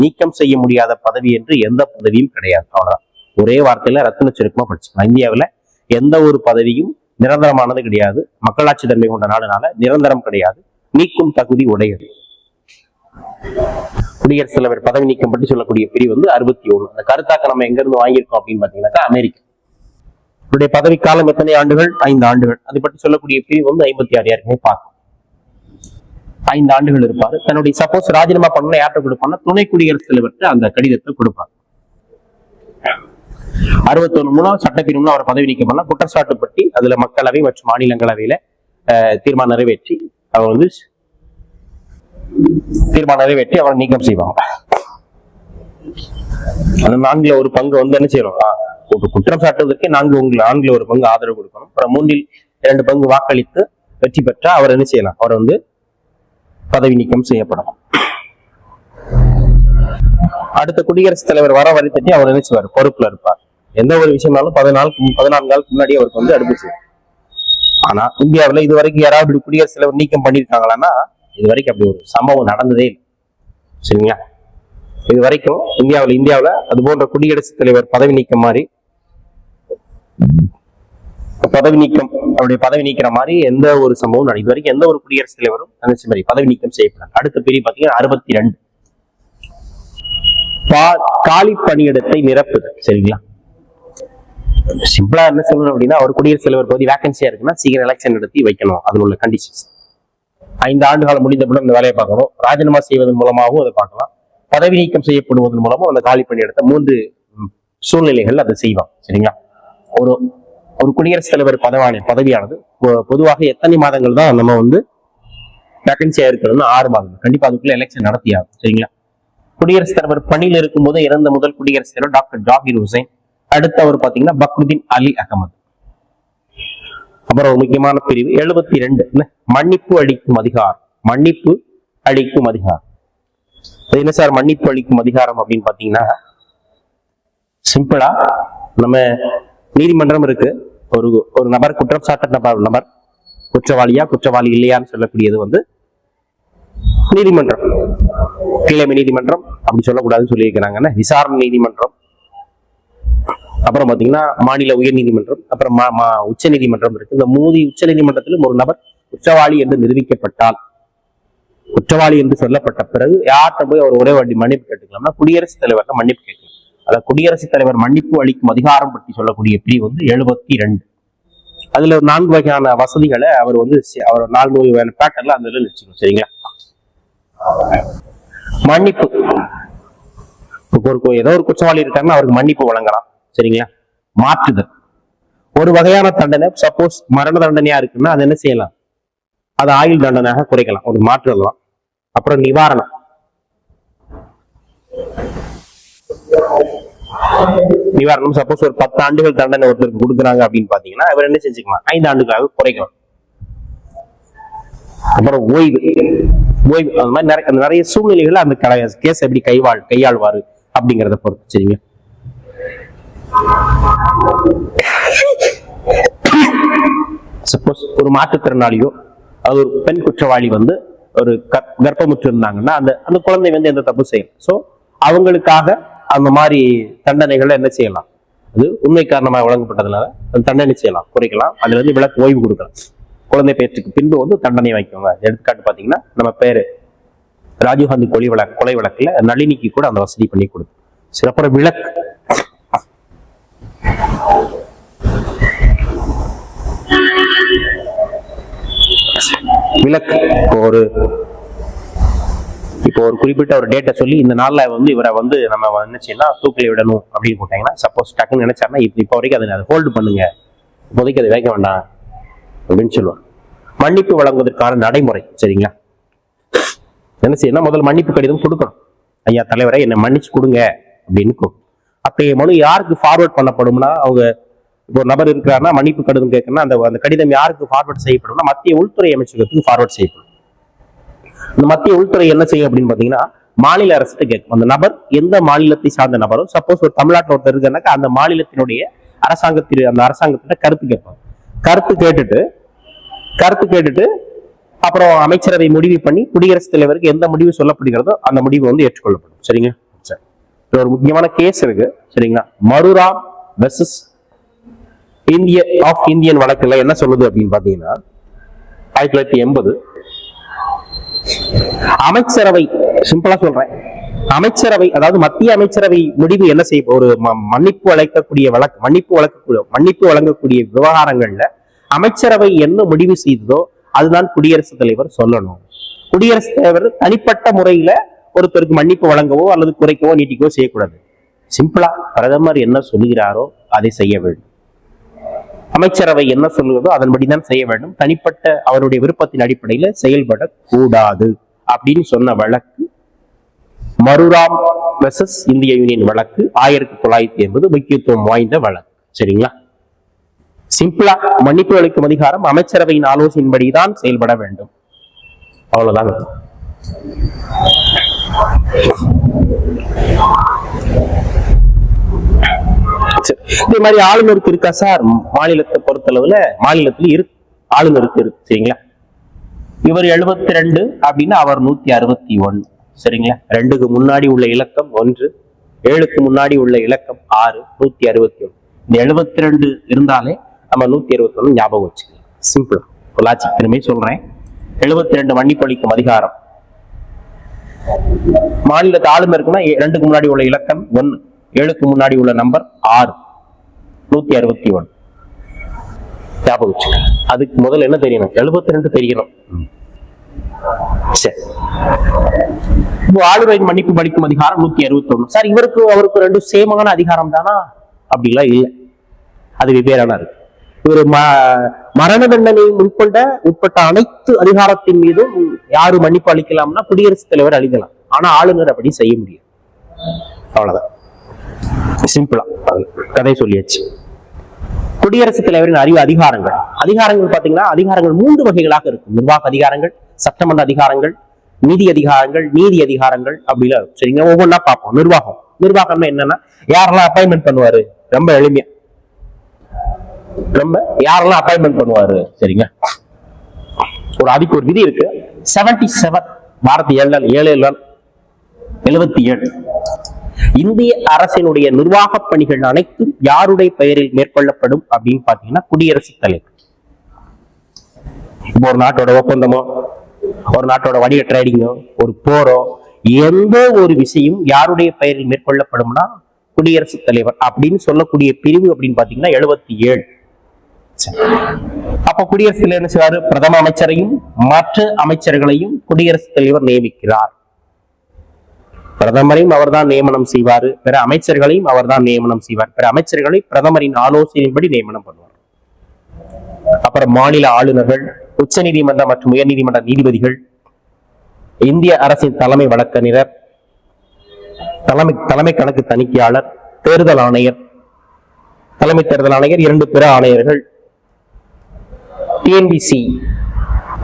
S1: நீக்கம் செய்ய முடியாத பதவி என்று எந்த பதவியும் கிடையாது. அவ்வளவுதான். ஒரே வார்த்தையில ரத்தின சுருக்கமா படிச்சுக்கலாம். இந்தியாவில் எந்த ஒரு பதவியும் நிரந்தரமானது கிடையாது. மக்களாட்சி தன்மை கொண்ட நாடுனால நிரந்தரம் கிடையாது. நீக்கும் தகுதி உடையது. குடியரசுத் தலைவர் பதவி நீக்கம் பற்றி சொல்லக்கூடிய பிரிவு வந்து 61. அந்த கருத்தாக்க நம்ம எங்க இருந்து வாங்கியிருக்கோம் அப்படின்னு பாத்தீங்கன்னாக்கா அமெரிக்கா. இவருடைய பதவி காலம் எத்தனை ஆண்டுகள்? 5 ஆண்டுகள். அதை பற்றி சொல்லக்கூடிய பிரிவு வந்து 56. ஏற்கனவே பார்க்கும். 5 ஆண்டுகள் இருப்பாரு. தன்னுடைய சப்போஸ் ராஜினாமா பண்ண யார்கிட்ட கொடுப்பான்னா துணை குடியரசுத் தலைவர்கிட்ட அந்த கடிதத்தை கொடுப்பார். 61 மூலம் சட்டப்பிரிவு அவர் பதவி நீக்கம் பண்ண குற்றச்சாட்டு பற்றி அதுல மக்களவை மற்றும் மாநிலங்களவையில தீர்மானம் நிறைவேற்றி அவர் வந்து அவரை நீக்கம் செய்வாங்க. அந்த 4 ஒரு பங்கு வந்து என்ன செய்யறோம்? குற்றம் சாட்டுவதற்கு 4 ஒரு பங்கு ஆதரவு கொடுக்கணும். அப்புறம் 2 பங்கு வாக்களித்து வெற்றி பெற்றா அவர் என்ன செய்யலாம்? அவர் வந்து பதவி நீக்கம் செய்யப்படலாம். அடுத்த குடியரசுத் தலைவர் வர வரை தட்டி அவர் என்ன செய்வார்? பொறுப்புல இருப்பார். எந்த ஒரு விஷயம்னாலும் 14 நாளுக்கு முன்னாடி அவருக்கு வந்து அடுப்பு. ஆனா இந்தியாவில இதுவரைக்கும் யாராவது குடியரசுத் தலைவர் நீக்கம் பண்ணிருக்காங்களான்னா இது வரைக்கும் அப்படி ஒரு சம்பவம் நடந்ததே இல்லை. சரிங்களா? இது வரைக்கும் இந்தியாவில அது போன்ற குடியரசுத் தலைவர் பதவி நீக்கம் மாதிரி அவருடைய பதவி நீக்கிற மாதிரி எந்த ஒரு சம்பவம் இது வரைக்கும் எந்த ஒரு குடியரசுத் தலைவரும் நினைச்ச மாதிரி பதவி நீக்கம் செய்யப்படாது. அடுத்த பிரிவு பாத்தீங்கன்னா 62. காலி பணியிடத்தை நிரப்புதல். சரிங்களா? சிம்பிளா என்ன சொல்லணும் அப்படின்னா, ஒரு குடியரசுத் தலைவர் பகுதி வேகன்சியா இருக்குன்னா சீக்கிரம் எலெக்ஷன் நடத்தி வைக்கணும். அதில் உள்ள கண்டிஷன்ஸ். 5 ஆண்டுகாலம் முடிந்தபடி இந்த வேலையை பார்க்கணும். ராஜினாமா செய்வதன் மூலமாகவும் அதை பார்க்கலாம். பதவி நீக்கம் செய்யப்படுவதன் மூலமும் அந்த காலி பணியிடத்தை 3 சூழ்நிலைகள் அதை செய்வாங்க. சரிங்களா? ஒரு குடியரசுத் தலைவர் பதவியானது பொதுவாக எத்தனை மாதங்கள் தான் நம்ம வந்து வேகன்சியா இருக்கணும்னு 6 மாதங்கள். கண்டிப்பா அதுக்குள்ள எலெக்ஷன் நடத்தியாகும். சரிங்களா? குடியரசுத் தலைவர் பணியில் இருக்கும் போது இறந்த முதல் குடியரசுத் தலைவர் டாக்டர் ஜாகிர் ஹுசைன். அடுத்தவர் பாத்தீங்கன்னா பக்ருதீன் அலி அகமது. அப்புறம் ஒரு முக்கியமான பிரிவு 72. மன்னிப்பு அளிக்கும் அதிகாரம். என்ன சார் மன்னிப்பு அளிக்கும் அதிகாரம் அப்படின்னு பாத்தீங்கன்னா, சிம்பிளா நம்ம நீதிமன்றம் இருக்கு. ஒரு நபர் குற்றம் சாட்ட நபர் குற்றவாளி இல்லையான்னு சொல்லக்கூடியது வந்து நீதிமன்றம். கீழமை நீதிமன்றம் அப்படி சொல்லக்கூடாதுன்னு சொல்லியிருக்கிறாங்கன்னா விசாரணை நீதிமன்றம், அப்புறம் பாத்தீங்கன்னா மாநில உயர் நீதிமன்றம், அப்புறம் உச்ச நீதிமன்றம் இருக்கு. இந்த 3 உச்ச நீதிமன்றத்திலும் ஒரு நபர் குற்றவாளி என்று நிரூபிக்கப்பட்டால், குற்றவாளி என்று சொல்லப்பட்ட பிறகு யார்கிட்ட போய் அவர் ஒரே வாட்டி மன்னிப்பு கேட்டுக்கலாம்னா குடியரசுத் தலைவர்கிட்ட மன்னிப்பு கேட்கலாம். அதாவது குடியரசுத் தலைவர் மன்னிப்பு அளிக்கும் அதிகாரம் பற்றி சொல்லக்கூடிய பிரிவு வந்து 72. அதுல 4 வகையான வசதிகளை அவர் வந்து அவர் 4 வகையான பேட்டர்ல அந்த வச்சுக்கணும். சரிங்களா? மன்னிப்பு, ஏதோ ஒரு குற்றவாளி இருக்காருன்னா அவருக்கு மன்னிப்பு வழங்கலாம். சரிங்களா? மாற்றுதல், ஒரு வகையான தண்டனை சப்போஸ் மரண தண்டனையா இருக்குன்னா அது என்ன செய்யலாம்? அது ஆயுள் தண்டனையாக குறைக்கலாம், ஒரு மாற்றலாம். அப்புறம் நிவாரணம், சப்போஸ் ஒரு 10 ஆண்டுகள் தண்டனை ஒருத்தருக்கு கொடுக்குறாங்க அப்படின்னு பாத்தீங்கன்னா அவர் என்ன செஞ்சுக்கலாம்? 5 ஆண்டுகளாக குறைக்கலாம். அப்புறம் ஓய்வு, அந்த மாதிரி நிறைய சூழ்நிலைகள் அந்த கேஸ் எப்படி கையாள்வாரு அப்படிங்கிறத பொறுத்து. சரிங்களா? சப்போஸ் ஒரு மாற்றுத்திறனாளியோ அது ஒரு பெண் குற்றவாளி வந்து ஒரு கர்ப்பமுற்று இருந்தாங்கன்னா அந்த குழந்தை வந்து எந்த தப்பு செய்யலாம். சோ அவங்களுக்காக அந்த மாதிரி தண்டனைகளை என்ன செய்யலாம்? அது உண்மை காரணமாக வழங்கப்பட்டதுனால அந்த தண்டனை செய்யலாம், குறைக்கலாம். அதுல இருந்து விலக்கு ஓய்வு கொடுக்கலாம். குழந்தை பேச்சுக்கு பின்பு வந்து தண்டனை வைக்கோங்க. எடுத்துக்காட்டு பாத்தீங்கன்னா நம்ம பேரு ராஜீவ்காந்தி கொலை வழக்குல நளினிக்கு கூட அந்த வசதி பண்ணி கொடுக்கும். அப்புறம் விலக்கு, இப்போ ஒரு குறிப்பிட்ட ஒரு டேட்டை சொல்லி இந்த நாள்ல வந்து இவரை வந்து நம்ம என்ன செய்யலாம்? தூக்கில விடணும் அப்படின்னு போட்டாங்கன்னா சப்போஸ் டக்குன்னு நினைச்சாருன்னா இப்போ வரைக்கும் அதை ஹோல்டு பண்ணுங்க, இப்போதைக்கு அதை வைக்க வேண்டாம் அப்படின்னு சொல்லுவார். மன்னிப்பு வழங்குவதற்கான நடைமுறை. சரிங்களா? என்ன செய்யணும்? முதல்ல மன்னிப்பு கடிதம் கொடுக்கணும். ஐயா தலைவரை என்னை மன்னிச்சு கொடுங்க அப்படின்னு. அப்படி மனு யாருக்கு ஃபார்வர்ட் பண்ணப்படும்னா, அவங்க இப்போ ஒரு நபர் இருக்கிறாருன்னா மன்னிப்பு கடிதம் கேட்கணும்னா அந்த கடிதம் யாருக்கு ஃபார்வர்ட் செய்யப்படும்னா மத்திய உள்துறை அமைச்சகத்துக்கு ஃபார்வர்ட் செய்யப்படும். இந்த மத்திய உள்துறை என்ன செய்யும் அப்படின்னு பாத்தீங்கன்னா மாநில அரசுக்கு கேட்கும். அந்த நபர் எந்த மாநிலத்தை சார்ந்த நபரோ, சப்போஸ் ஒரு தமிழ்நாட்டில் ஒருத்தர் இருக்காருனாக்கா அந்த மாநிலத்தினுடைய அரசாங்கத்திட்ட கருத்து கேட்பாங்க. கருத்து கேட்டுட்டு அப்புறம் அமைச்சரவை முடிவு பண்ணி குடியரசுத் தலைவருக்கு எந்த முடிவு சொல்லப்படுகிறதோ அந்த முடிவு வந்து ஏற்றுக்கொள்ளப்படும். சரிங்க. சரி, ஒரு முக்கியமான கேஸ் இருக்கு. சரிங்களா. மருராம் வெர்சஸ் இந்தியன் வழக்குல என்ன சொல்லுது அப்படின்னு பாத்தீங்கன்னா 1980 அமைச்சரவை, சிம்பிளா சொல்றேன், அமைச்சரவை அதாவது மத்திய அமைச்சரவை முடிவு என்ன செய்ய, ஒரு மன்னிப்பு வழங்கக்கூடிய விவகாரங்கள்ல அமைச்சரவை என்ன முடிவு செய்ததோ அதுதான் குடியரசுத் தலைவர் சொல்லணும். குடியரசுத் தலைவர் தனிப்பட்ட முறையில ஒருத்தருக்கு மன்னிப்பு வழங்கவோ அல்லது குறைக்கவோ நீட்டிக்கவோ செய்யக்கூடாது. சிம்பிளா பிரதமர் என்ன சொல்லுகிறாரோ அதை செய்ய வேண்டும். அமைச்சரவை என்ன சொல்லுவதோ அதன்படிதான் செய்ய வேண்டும். தனிப்பட்ட அவருடைய விருப்பத்தின் அடிப்படையில செயல்படக்கூடாது அப்படின்னு சொன்ன வழக்கு மருராம் வெர்சஸ் இந்திய யூனியன் வழக்கு 1980 முக்கியத்துவம் வாய்ந்த வழக்கு. சரிங்களா. சிம்பிளா மன்னிப்பு அளிக்கும் அதிகாரம் அமைச்சரவையின் ஆலோசனையின்படிதான் செயல்பட வேண்டும். அவ்வளவுதான். இதே மாதிரி ஆளுநருக்கு இருக்கா சார்? மாநிலத்தை பொறுத்தளவுல மாநிலத்துல இருக்கு, ஆளுநருக்கு இருக்கு. சரிங்களா. இவர் 72 அப்படின்னா அவர் 161. சரிங்களா. 2க்கு முன்னாடி உள்ள இலக்கம் 1, 7க்கு முன்னாடி உள்ள இலக்கம் 6, 161. இந்த 72 இருந்தாலே நம்ம 161 ஞாபகம் வச்சுக்கலாம். சிம்பிள் லாஜிக் திரும்பி சொல்றேன். 72 மன்னிப்பு அளிக்கும் அதிகாரம் மாநிலத்து ஆளுநருக்குன்னா 2க்கு முன்னாடி உள்ள இலக்கம் 1, 7க்கு முன்னாடி உள்ள நம்பர் 6, 161 ஞாபகம் வச்சுக்கலாம். அதுக்கு முதல்ல என்ன தெரியணும்? 72 தெரியணும். சரி, ஆளுநரின் மன்னிப்பு அளிக்கும் அதிகாரம் 161. சார் இவருக்கு அவருக்கு ரெண்டு சேமான அதிகாரம் தானா? அப்படிலாம் இல்லை, அது வெவ்வேறான இருக்கு. இவர் மரண தண்டனை உட்பட்ட அனைத்து அதிகாரத்தின் மீதும் யாரு மன்னிப்பு அளிக்கலாம்னா குடியரசுத் தலைவர் அளிக்கலாம். ஆனா ஆளுநர் அப்படி செய்ய முடியும். அவ்வளவுதான், சிம்பிளா கதை சொல்லியாச்சு. குடியரசுத் தலைவரின் அதிகாரங்கள் பாத்தீங்கன்னா அதிகாரங்கள் 3 வகைகளாக இருக்கும். நிர்வாக அதிகாரங்கள், சட்டமன்ற அதிகாரங்கள், நீதி அதிகாரங்கள் அப்படிலாம் இருக்கும். சரிங்களா. ஒவ்வொன்றா பார்ப்போம். நிர்வாகம்னா என்னன்னா யாரெல்லாம் அப்பாயின்மெண்ட் பண்ணுவாரு? ரொம்ப எளிமையா, யாரெல்லாம் அப்பாயின்மெண்ட் பண்ணுவாரு? சரிங்க. அதுக்கு ஒரு விதி இருக்கு. 77 பாரதிய 77 இந்திய அரசினுடைய நிர்வாக பணிகள் அனைத்தும் யாருடைய பெயரில் மேற்கொள்ளப்படும் அப்படின்னு பாத்தீங்கன்னா குடியரசுத் தலைவர். இப்போ ஒரு நாட்டோட ஒப்பந்தமோ, ஒரு நாட்டோட வணிக ட்ரேடிங்கோ, ஒரு போரோ, எந்த ஒரு விஷயம் யாருடைய பெயரில் மேற்கொள்ளப்படும்னா குடியரசுத் தலைவர் அப்படின்னு சொல்லக்கூடிய பிரிவு அப்படின்னு பாத்தீங்கன்னா 77. அப்ப குடியரசுத் தலைவர் என்ன செய்வாரு? பிரதம அமைச்சரையும் மற்ற அமைச்சர்களையும் குடியரசுத் தலைவர் நியமிக்கிறார். பிரதமரையும் அவர்தான் நியமனம் செய்வாரு, பிற அமைச்சர்களையும் அவர்தான் நியமனம் செய்வார். பிற அமைச்சர்களை பிரதமரின் ஆலோசனையின்படி நியமனம் பண்ணுவார். அப்புறம் மாநில ஆளுநர்கள், உச்ச நீதிமன்ற மற்றும் உயர் நீதிமன்ற நீதிபதிகள், இந்திய அரசின் தலைமை வழக்கறிஞர், தலைமை கணக்கு தணிக்கையாளர், தேர்தல் ஆணையர், தலைமை தேர்தல் ஆணையர், 2 பிற ஆணையர்கள், டிஎன்பிசி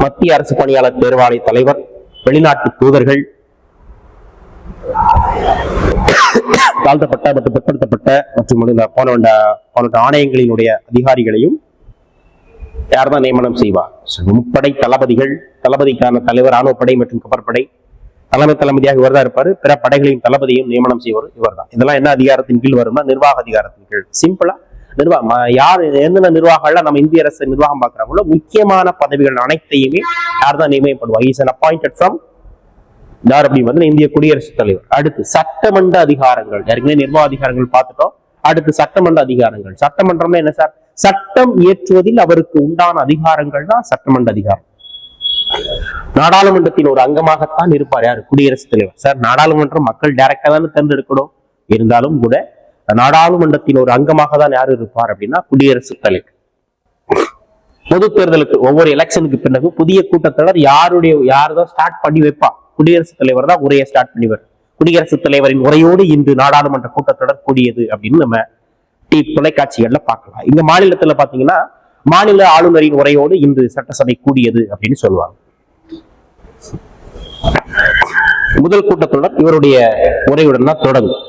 S1: மத்திய அரசு பணியாளர் தேர்வாணைய தலைவர், வெளிநாட்டு தூதர்கள், தாழ்த்தப்பட்ட மற்றும் பிற்படுத்தப்பட்ட மற்றும் போன்ற ஆணையங்களினுடைய அதிகாரிகளையும் யார்தான் நியமனம் செய்வார்? முப்படை தளபதிகள், தளபதிக்கான தலைவர், ராணுவப்படை மற்றும் கப்பற்படை தளபதியாக இவர் தான் இருப்பாரு. பிற படைகளின் தளபதியும் நியமனம் செய்வார் இவர் தான். இதெல்லாம் என்ன அதிகாரத்தின் கீழ் வரும்னா நிர்வாக அதிகாரத்தின் கீழ். சிம்பிளா நிர்வாகம் யார் என்னென்ன நிர்வாகங்கள்ல நம்ம இந்திய அரசு நிர்வாகம் பார்க்கிறாங்களோ முக்கியமான பதவிகள் அனைத்தையுமே யார் தான் நியமிக்கப்படுவார்? இஸ் an appointed from யார் அப்படின்னு வந்து இந்திய குடியரசுத் தலைவர். அடுத்து சட்டமன்ற அதிகாரங்கள், ஏற்கனவே நிர்வாக அதிகாரங்கள் பார்த்துட்டோம். அடுத்து சட்டமன்ற அதிகாரங்கள். சட்டமன்றம்னா என்ன சார்? சட்டம் இயற்றுவதில் அவருக்கு உண்டான அதிகாரங்கள் தான் சட்டமன்ற அதிகாரம். நாடாளுமன்றத்தின் ஒரு அங்கமாகத்தான் இருப்பார் யார்? குடியரசுத் தலைவர். சார் நாடாளுமன்றம் மக்கள் டைரக்டா தானே தேர்ந்தெடுக்கணும், இருந்தாலும் கூட நாடாளுமன்றத்தின் ஒரு அங்கமாக தான் யாரு இருப்பார் அப்படின்னா குடியரசுத் தலைவர். பொது தேர்தலுக்கு ஒவ்வொரு எலெக்ஷனுக்கு பிறகு புதிய கூட்டத்தொடர் யாருதான் ஸ்டார்ட் பண்ணி வைப்பா? குடியரசுத் தலைவர் தான் உரையை ஸ்டார்ட் பண்ணிவர். குடியரசுத் தலைவரின் உரையோடு இன்று நாடாளுமன்ற கூட்டத்தொடர் கூடியது அப்படின்னு நம்ம தொலைக்காட்சிகள்ல பார்க்கலாம். இந்த மாநிலத்துல பாத்தீங்கன்னா மாநில ஆளுநரின் உரையோடு இன்று சட்டசபை கூடியது அப்படின்னு சொல்லுவாங்க. முதல் கூட்டத்தொடர் இவருடைய உரையுடன் தான் தொடங்கும்.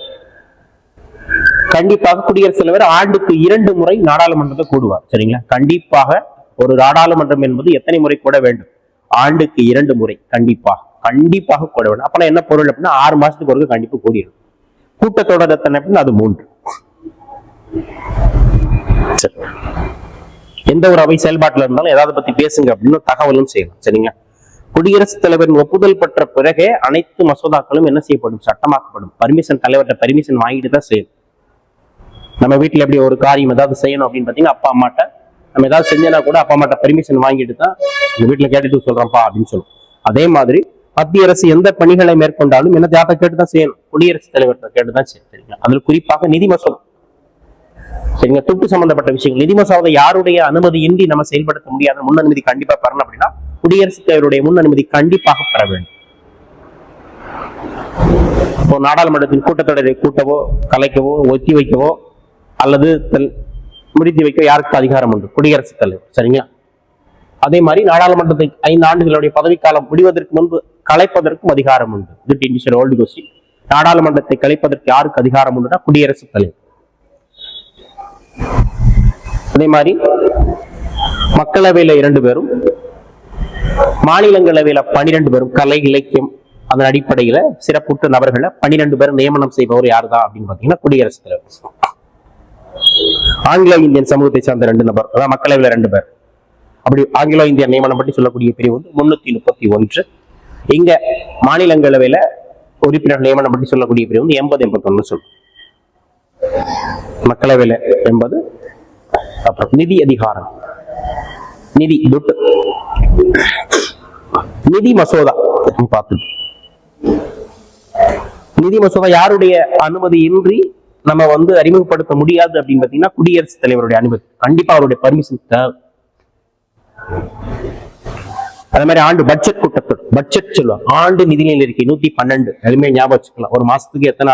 S1: கண்டிப்பாக குடியரசுத் தலைவர் ஆண்டுக்கு 2 முறை நாடாளுமன்றத்தை கூடுவார். சரிங்களா. கண்டிப்பாக ஒரு நாடாளுமன்றம் என்பது எத்தனை முறை கூட வேண்டும்? ஆண்டுக்கு 2 முறை கண்டிப்பாக போட வேண்டும். அப்ப என்ன பொருள் அப்படின்னா 6 மாசத்துக்கு ஒரு கண்டிப்பா கூடிடும். கூட்டத்தொடர் எத்தனை அப்படின்னா அது 3. எந்த ஒரு அவை செயல்பாட்டுல இருந்தாலும் ஏதாவது பத்தி பேசுங்க அப்படின்னு தகவலும் செய்யலாம். சரிங்களா? குடியரசுத் தலைவரின் ஒப்புதல் பெற்ற பிறகே அனைத்து மசோதாக்களும் என்ன செய்யப்படும்? சட்டமாக்கப்படும். பர்மிஷன், தலைவர்கிட்ட பர்மிஷன் வாங்கிட்டு தான் செய்யணும். நம்ம வீட்டுல எப்படி ஒரு காரியம் ஏதாவது செய்யணும் அப்படின்னு பாத்தீங்கன்னா அப்பா அம்மாட்ட நம்ம ஏதாவது செஞ்சனா கூட அப்பா அம்மாட்ட பர்மிஷன் வாங்கிட்டு தான் இந்த வீட்டுல கேட்டுட்டு சொல்றோம்ப்பா அப்படின்னு சொல்லுவோம். அதே மாதிரி மத்திய அரசு எந்த பணிகளை மேற்கொண்டாலும் என்ன தேவை கேட்டுதான் செய்யணும், குடியரசுத் தலைவர்கிட்ட கேட்டுதான் செய்யணும். சரிங்களா? அதுல குறிப்பாக நிதி மசோதா, சரிங்க, துட்டு சம்பந்தப்பட்ட விஷயங்கள், நிதி மசோதா யாருடைய அனுமதியின்றி நம்ம செயல்படுத்த முடியாத, முன் அனுமதி கண்டிப்பா பெறணும் அப்படின்னா குடியரசுத் தலைவருடைய முன் அனுமதி கண்டிப்பாக பெற வேண்டும். இப்போ நாடாளுமன்றத்தின் கூட்டத்தொடரை கூட்டவோ கலைக்கவோ ஒத்தி வைக்கவோ அல்லது முடித்து வைக்க யாருக்கு அதிகாரம் உண்டு? குடியரசுத் தலைவர். சரிங்களா? அதே மாதிரி நாடாளுமன்றத்தை 5 ஆண்டுகளுடைய பதவிக்காலம் முடிவதற்கு முன்பு கலைப்பதற்கும் அதிகாரம் உண்டு. நாடாளுமன்றத்தை கலைப்பதற்கு யாருக்கு அதிகாரம் உண்டுனா குடியரசுத் தலைவர். அதே மாதிரி மக்களவையில 2 பேரும், மாநிலங்களவையில 12 பேரும், கலை இலக்கியம் அதன் அடிப்படையில சிறப்புற்ற நபர்களை 12 பேர் நியமனம் செய்பவர் யாருதான் அப்படின்னு பாத்தீங்கன்னா குடியரசுத் தலைவர். ஆங்கிலோ இந்தியன் சமூகத்தை சார்ந்த 2 நபர், அதாவது மக்களவையில 2 பேர். அப்படி ஆங்கிலோ இந்திய நியமனம் பற்றி சொல்லக்கூடிய பிரிவு 331. இங்க மாநிலங்களவையில உறுப்பினர் நியமனம் பற்றி சொல்லக்கூடிய பிரிவு 80-81 சொல்லும். மக்களவையில 80. அப்புறம் நிதி அதிகாரம், நிதி மசோதா பார்த்து, நிதி மசோதா யாருடைய அனுமதியின்றி நம்ம அறிமுகப்படுத்த முடியாது அப்படின்னு பாத்தீங்கன்னா குடியரசுத் தலைவருடைய அனுமதி, கண்டிப்பா அவருடைய பர்மிஷன் தேவை. அதே மாதிரி ஆண்டு பட்ஜெட் கூட்டத்தொடர், பட்ஜெட் சொல்லுவாங்க, ஆண்டு நிதிநிலை அறிக்கை 112 எதுவுமே ஞாபகம் வச்சுக்கலாம். ஒரு மாசத்துக்கு எத்தனை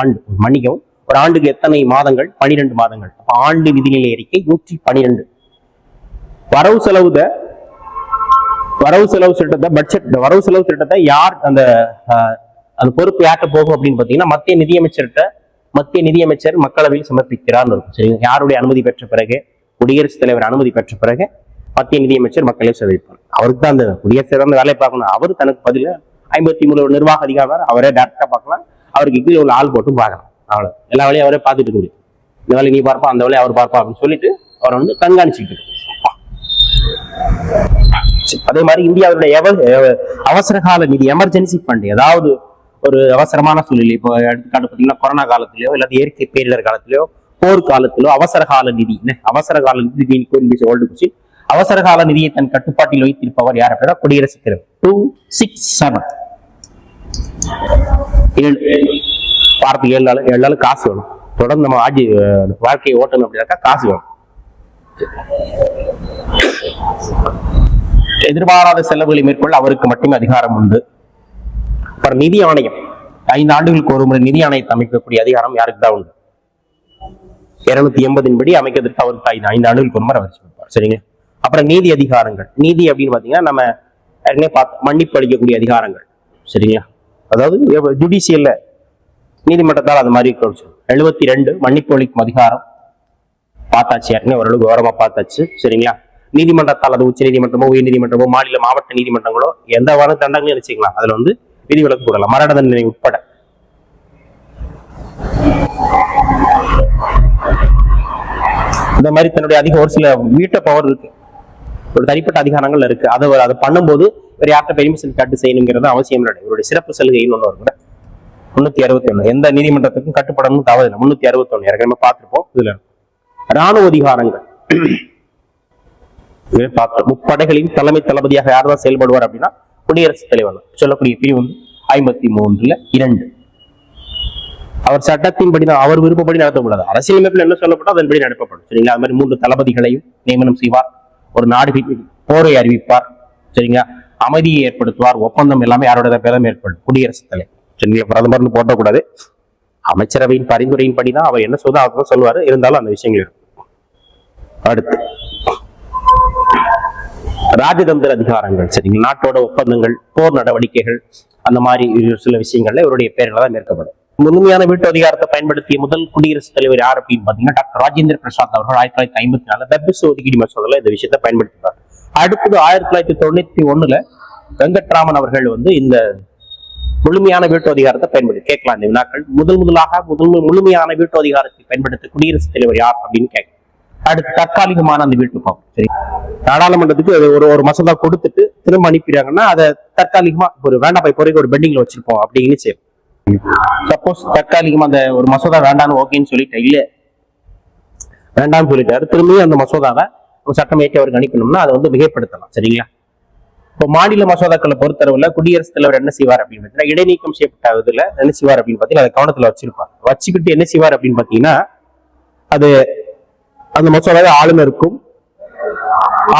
S1: ஆண்டு, மன்னிக்கவும், ஒரு ஆண்டுக்கு எத்தனை மாதங்கள்? 12 மாதங்கள். ஆண்டு நிதிநிலை அறிக்கை 112. வரவு செலவு திட்டத்தை, பட்ஜெட் வரவு செலவு திட்டத்தை யார் அந்த பொறுப்பு யார்கிட்ட போகும் அப்படின்னு பாத்தீங்கன்னா மத்திய நிதியமைச்சர் மக்களவையில் சமர்ப்பிக்கிறார். சரி, யாருடைய அனுமதி பெற்ற பிறகு? குடியரசுத் தலைவர் அனுமதி பெற்ற பிறகு மத்திய நிதியமைச்சர் மக்களவை சமர்ப்பிப்பார். அவருக்கு தான் அந்த குடியரசுத் அந்த வேலையை பார்க்கணும். அவரு தனக்கு பதில 53 நிர்வாக அதிகாரம் அவரே டைரக்டா பார்க்கலாம். அவருக்கு கீழே உள்ள ஆள் போட்டு பார்க்கலாம். அவ்வளவு எல்லா வேலையும் அவரே பார்த்துட்டு இருக்க முடியும். இந்த வேலையை நீ பார்ப்பா, அந்த வேலையை அவர் பார்ப்பா அப்படின்னு சொல்லிட்டு அவரை கண்காணிச்சுட்டு. அதே மாதிரி இந்தியாவுடைய அவசர கால நிதி, எமர்ஜென்சி ஃபண்ட், ஏதாவது ஒரு அவசரமான சூழ்நிலை, இப்போ எடுத்துக்காட்டு பார்த்தீங்கன்னா கொரோனா காலத்திலயோ இல்லாத இயற்கை பேரிடர் காலத்திலயோ போர் காலத்திலோ அவசர கால நிதி அவசர கால நிதியை தன் கட்டுப்பாட்டில் வைத்திருப்பவர் யார் அப்படின்னா குடியரசுத் தலைவர். 267 வாரத்துக்கு 7 நாள் காசு வேணும். தொடர்ந்து நம்ம வாழ்க்கையை ஓட்டணும் அப்படின்னாக்கா காசு வேணும். எதிர்பாராத செலவுகளை மேற்கொள்ள அவருக்கு மட்டுமே அதிகாரம் உண்டு. அப்புறம் நிதி ஆணையம், 5 ஆண்டுகளுக்கு ஒரு முறை நிதி ஆணையத்தை அமைக்கக்கூடிய அதிகாரம் யாருக்கு தான் உண்டு? 280 படி அமைக்கிறதுக்கு அவருக்கு 5 ஆண்டுகளுக்கு ஒரு முறை அவர் சொல்லிப்பார். சரிங்க. அப்புறம் நீதி அதிகாரங்கள், நீதி அப்படின்னு பாத்தீங்கன்னா நம்ம ஏற்கனவே மன்னிப்பு அளிக்கக்கூடிய அதிகாரங்கள். சரிங்களா? அதாவது ஜுடிஷியல்ல நீதிமன்றத்தால் அது மாதிரி 72 மன்னிப்பு அளிக்கும் அதிகாரம் பார்த்தாச்சு, ஏற்கனவே ஓரளவுக்கு விவரமா பார்த்தாச்சு. சரிங்களா? நீதிமன்றத்தால், அது உச்ச நீதிமன்றமோ உயர் நீதிமன்றமோ மாநில மாவட்ட நீதிமன்றங்களோ எந்த வர தண்டங்களையும் நினைச்சுக்கலாம், அதுல விதிவிலக்கு கூடலாம், மரண தண்டனை உட்பட. இந்த மாதிரி தன்னுடைய ஒரு சில வீட்ட பவர் இருக்கு, ஒரு தனிப்பட்ட அதிகாரங்கள் இருக்கு. அதை பண்ணும்போது வேற யார்கிட்ட பெர்மிஷன் கேட்டு செய்யணுங்கிறது அவசியம் இல்லை. இவருடைய சிறப்பு சலுகைன்னு ஒண்ணு கூட 361, எந்த நீதிமன்றத்துக்கும் கட்டுப்படணும் தவறில்லை. 361 ஏற்கனவே பார்த்திருப்போம். இதுல ராணுவ அதிகாரங்கள் முப்படைகளின் தலைமை தளபதியாக யார்தான் செயல்படுவார் அப்படின்னா குடியரசுத் தலைவர். சொல்லக்கூடிய பிரிவு 53(2). அவர் சட்டத்தின்படிதான், அவர் விருப்பப்படி நடத்தக்கூடாது. அரசியலமைப்பில் என்ன சொல்லப்பட்டோ அதன்படி நடத்தப்படும். சரிங்களா? அது மாதிரி 3 தளபதிகளையும் நியமனம் செய்வார். ஒரு நாடு போரை அறிவிப்பார். சரிங்களா? அமைதியை ஏற்படுத்துவார். ஒப்பந்தம் எல்லாமே யாரோட பேரும் ஏற்படும்? குடியரசுத் தலைவர். சரிங்களா? பிரதமர்னு போட்டக்கூடாது. அமைச்சரவையின் பரிந்துரையின் படிதான் அவர் என்ன சொல்றதோ சொல்லுவாரு. இருந்தாலும் அந்த விஷயங்கள் இருக்கும். அடுத்து ராஜதந்திர அதிகாரங்கள். சரிங்களா? நாட்டோட ஒப்பந்தங்கள், போர் நடவடிக்கைகள், அந்த மாதிரி சில விஷயங்கள்ல இவருடைய பெயர்கள் தான் மேற்கப்படும். முழுமையான வீட்டு அதிகாரத்தை பயன்படுத்திய முதல் குடியரசுத் தலைவர் யார் அப்படின்னு பாத்தீங்கன்னா டாக்டர் ராஜேந்திர பிரசாத் அவர்கள் 1954 தர்பிசு ஒதுக்கீடு மசோதால இந்த விஷயத்தை பயன்படுத்தினார். அடுத்தது 1991 வெங்கட்ராமன் அவர்கள் வந்து இந்த முழுமையான வீட்டு அதிகாரத்தை பயன்படுத்தி கேட்கலாம். இந்த வினாக்கள் முதலாக முழுமையான வீட்டு அதிகாரத்தை பயன்படுத்த குடியரசுத் தலைவர் யார் அப்படின்னு கேட்க. அடுத்து தற்காலிகமான அந்த வீட்டு பக்கம், சரி, நாடாளுமன்றத்துக்கு ஒரு மசோதா கொடுத்துட்டு திரும்ப அனுப்பிடுறாங்கன்னா அதை தற்காலிகமா ஒரு வேண்டாம் இப்போ ஒரு பெண்டிங்ல வச்சிருப்போம் அப்படின்னு சரி. சப்போஸ் தற்காலிகமா அந்த ஒரு மசோதா வேண்டாம்னு ஓகேன்னு சொல்லிட்டு இல்ல வேண்டாம்னு சொல்லிட்டாரு, திரும்பியும் அந்த மசோதாவை சட்டம் இயற்றி அவருக்கு அனுப்பினோம்னா அதை வந்து மிகைப்படுத்தலாம். சரிங்களா? இப்போ மாநில மசோதாக்களை பொறுத்தளவுல குடியரசுத் தலைவர் என்ன செய்வார் அப்படின்னு பார்த்தீங்கன்னா, இடைநீக்கம் செய்யப்பட்ட இதுல என்ன செய்வார் அப்படின்னு பார்த்தீங்கன்னா அதை கவனத்துல வச்சிருப்பார். வச்சுக்கிட்டு என்ன செய்வார் அப்படின்னு பார்த்தீங்கன்னா, அது அந்த மசோதாவை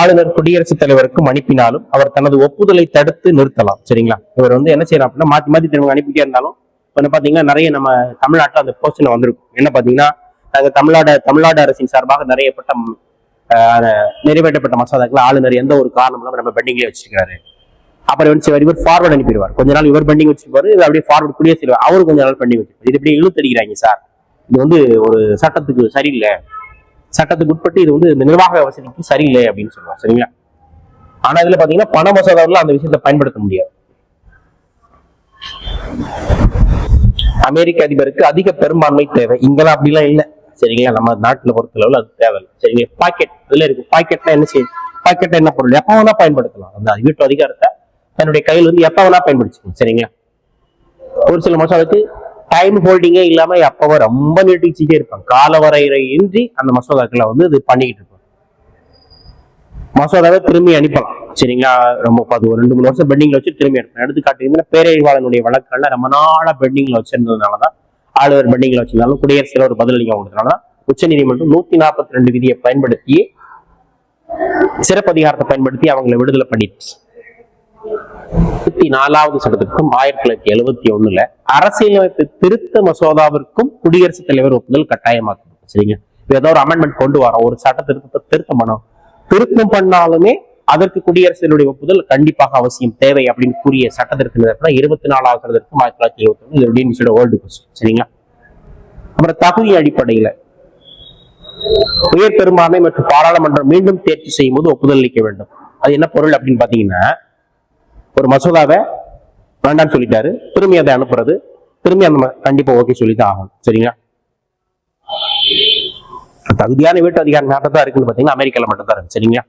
S1: ஆளுநர் குடியரசுத் தலைவருக்கும் அனுப்பினாலும் அவர் தனது ஒப்புதலை தடுத்து நிறுத்தலாம். சரிங்களா? இவர் வந்து என்ன செய்யலாம் அப்படின்னா மாத்தி மாத்தி திரும்ப அனுப்பிட்டே இருந்தாலும் இப்ப பாத்தீங்கன்னா நிறைய நம்ம தமிழ்நாட்டில் அந்த போஸ்ட்ல வந்திருக்கும். என்ன பாத்தீங்கன்னா, நாங்க தமிழ்நாடு அரசின் சார்பாக நிறைவேற்றப்பட்ட மசோதாக்கள் ஆளுநர் எந்த ஒரு காரணம் இல்லாம நம்ம பெண்டிங்லேயே வச்சிருக்காரு. அப்புறம் இவர் ஃபார்வர்ட் அனுப்பிடுவார். கொஞ்ச நாள் இவர் பெண்டிங் வச்சிருப்பாரு, இது அப்படியே ஃபார்வர்ட் குடியரசு அவரு கொஞ்ச நாள் பெண்டிங் வச்சிருப்பாரு. இது இப்படி இழுத்தடிக்கிறாங்க சார், இது வந்து ஒரு சட்டத்துக்கு சரியில்லை, சட்டத்துக்கு உட்பட்டு இது வந்து இந்த நிர்வாக வசதிக்கு சரியில்லை அப்படின்னு சொல்லுவாங்க. சரிங்களா? ஆனா இதுல பாத்தீங்கன்னா பண மசோதாவில் அந்த விஷயத்தை பயன்படுத்த முடியாது. அமெரிக்க அதிபருக்கு அதிக பெரும்பான்மை தேவை, இங்கெல்லாம் அப்படிலாம் இல்லை. சரிங்களா? நம்ம நாட்டுல பொறுத்தளவுல அது தேவையில்லை. சரிங்களா? பாக்கெட் இதுல இருக்கு. பாக்கெட்னா என்ன செய்யும்? பாக்கெட்ல என்ன பொருள் எப்ப வேணா பயன்படுத்தலாம். அந்த வீட்டு அதிகாரத்தை தன்னுடைய கையில் வந்து எப்ப வேணா பயன்படுத்திக்கணும். சரிங்களா? ஒரு சில மசோதாவுக்கு டைம் ஹோல்டிங்கே இல்லாம அப்பவ ரொம்ப நீட்டிச்சுட்டே இருப்பாங்க. காலவரையறை இன்றி அந்த மசோதாக்களை வந்து இது பண்ணிக்கிட்டு இருப்பாங்க. மசோதாவை திரும்பி அனுப்பலாம். சரிங்களா? ரொம்ப ஒரு 2-3 வருஷம் பெண்டிங்ல வச்சு திரும்பி அனுப்பலாம். எடுத்துக்காட்டு பேரறிவாளனுடைய வழக்குகள்ல ரொம்ப நாளா பெண்டிங்ல வச்சிருந்ததுனாலதான், ஆளுநர் பெண்டிங்ல வச்சிருந்தாலும் குடியரசுல ஒரு பதிலளிக்க கொடுத்தனாலதான் உச்ச நீதிமன்றம் 142 விதியை பயன்படுத்தி சிறப்பு அதிகாரத்தை பயன்படுத்தி அவங்களை விடுதலை பண்ணிடுச்சு. 24வது சட்டத்திற்கும் 1971 அரசியலமைப்பு திருத்த மசோதாவிற்கும் குடியரசுத் தலைவர் ஒப்புதல் கட்டாயமாக்கும். சரிங்க? ஏதோ ஒரு அமெண்ட்மெண்ட் கொண்டு வரோம், ஒரு சட்ட திருத்தம் பண்ணாலுமே அதற்கு குடியரசுடைய ஒப்புதல் கண்டிப்பாக அவசியம் தேவை அப்படின்னு கூறிய சட்டத்திற்கு 24வது சட்டத்திற்கும் 1971 வேர்ல்டு கொஸ்டின். சரிங்களா? அப்புறம் தகுதி அடிப்படையில உயர் பெரும்பான்மை மற்றும் பாராளுமன்றம் மீண்டும் தேர்ச்சி செய்யும் போது ஒப்புதல் அளிக்க வேண்டும். அது என்ன பொருள் அப்படின்னு பாத்தீங்கன்னா, ஒரு மசோதாவை வேண்டாம்னு சொல்லிட்டாரு, திரும்பி அதை அனுப்புறது, திரும்பி அந்த கண்டிப்பா ஓகே சொல்லிதான் ஆகணும். சரிங்களா? தகுதியான வீட்டு அதிகாரம் நாட்டத்தான் இருக்குன்னு பாத்தீங்கன்னா அமெரிக்கால மட்டும் தான் இருக்கு. சரிங்களா?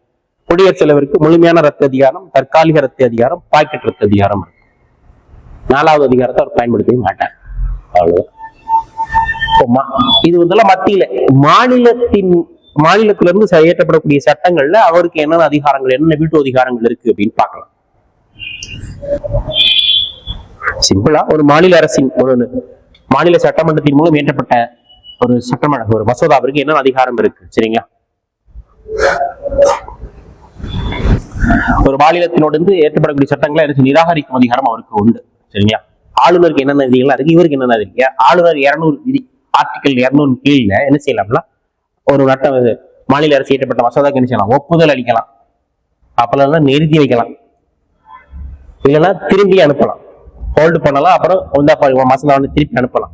S1: குடியரசுத் தலைவருக்கு முழுமையான ரத்து அதிகாரம், தற்காலிக ரத்து அதிகாரம், பாக்கெட் ரத்து அதிகாரம் இருக்கு. 4வது அதிகாரத்தை அவர் பயன்படுத்தவே மாட்டார். அவ்வளவுதான். இது வந்து மாநிலத்திலிருந்து இயற்றப்படக்கூடிய சட்டங்கள்ல அவருக்கு என்னென்ன அதிகாரங்கள், என்னென்ன வீட்டு அதிகாரங்கள் இருக்கு அப்படின்னு பார்க்கலாம். சிம்பிளா ஒரு மாநில அரசின் மாநில சட்டமன்றத்தின் மூலம் இயற்றப்பட்ட ஒரு மசோதாவிற்கு என்ன அதிகாரம் இருக்கு. சரிங்களா? ஒரு மாநிலத்தினோடு ஏற்றப்படக்கூடிய சட்டங்களை நிராகரிக்கும் அதிகாரம் அவருக்கு உண்டு. சரிங்களா? ஆளுநருக்கு என்னென்ன விதிகள் இருக்கு, இவருக்கு என்னென்ன இருக்கு. ஆளுநர் 200 விதி ஆர்டிகல் 200 கீழ என்ன செய்யலாம்னா, ஒரு மாநில அரசு இயற்றப்பட்ட மசோதாக்கு என்ன செய்யலாம்? ஒப்புதல் அளிக்கலாம், அப்பெல்லாம் நிறுத்தி வைக்கலாம், இல்லைன்னா திரும்பி அனுப்பலாம், ஹோல்டு பண்ணலாம், அப்புறம் மசோதா திருப்பி அனுப்பலாம்,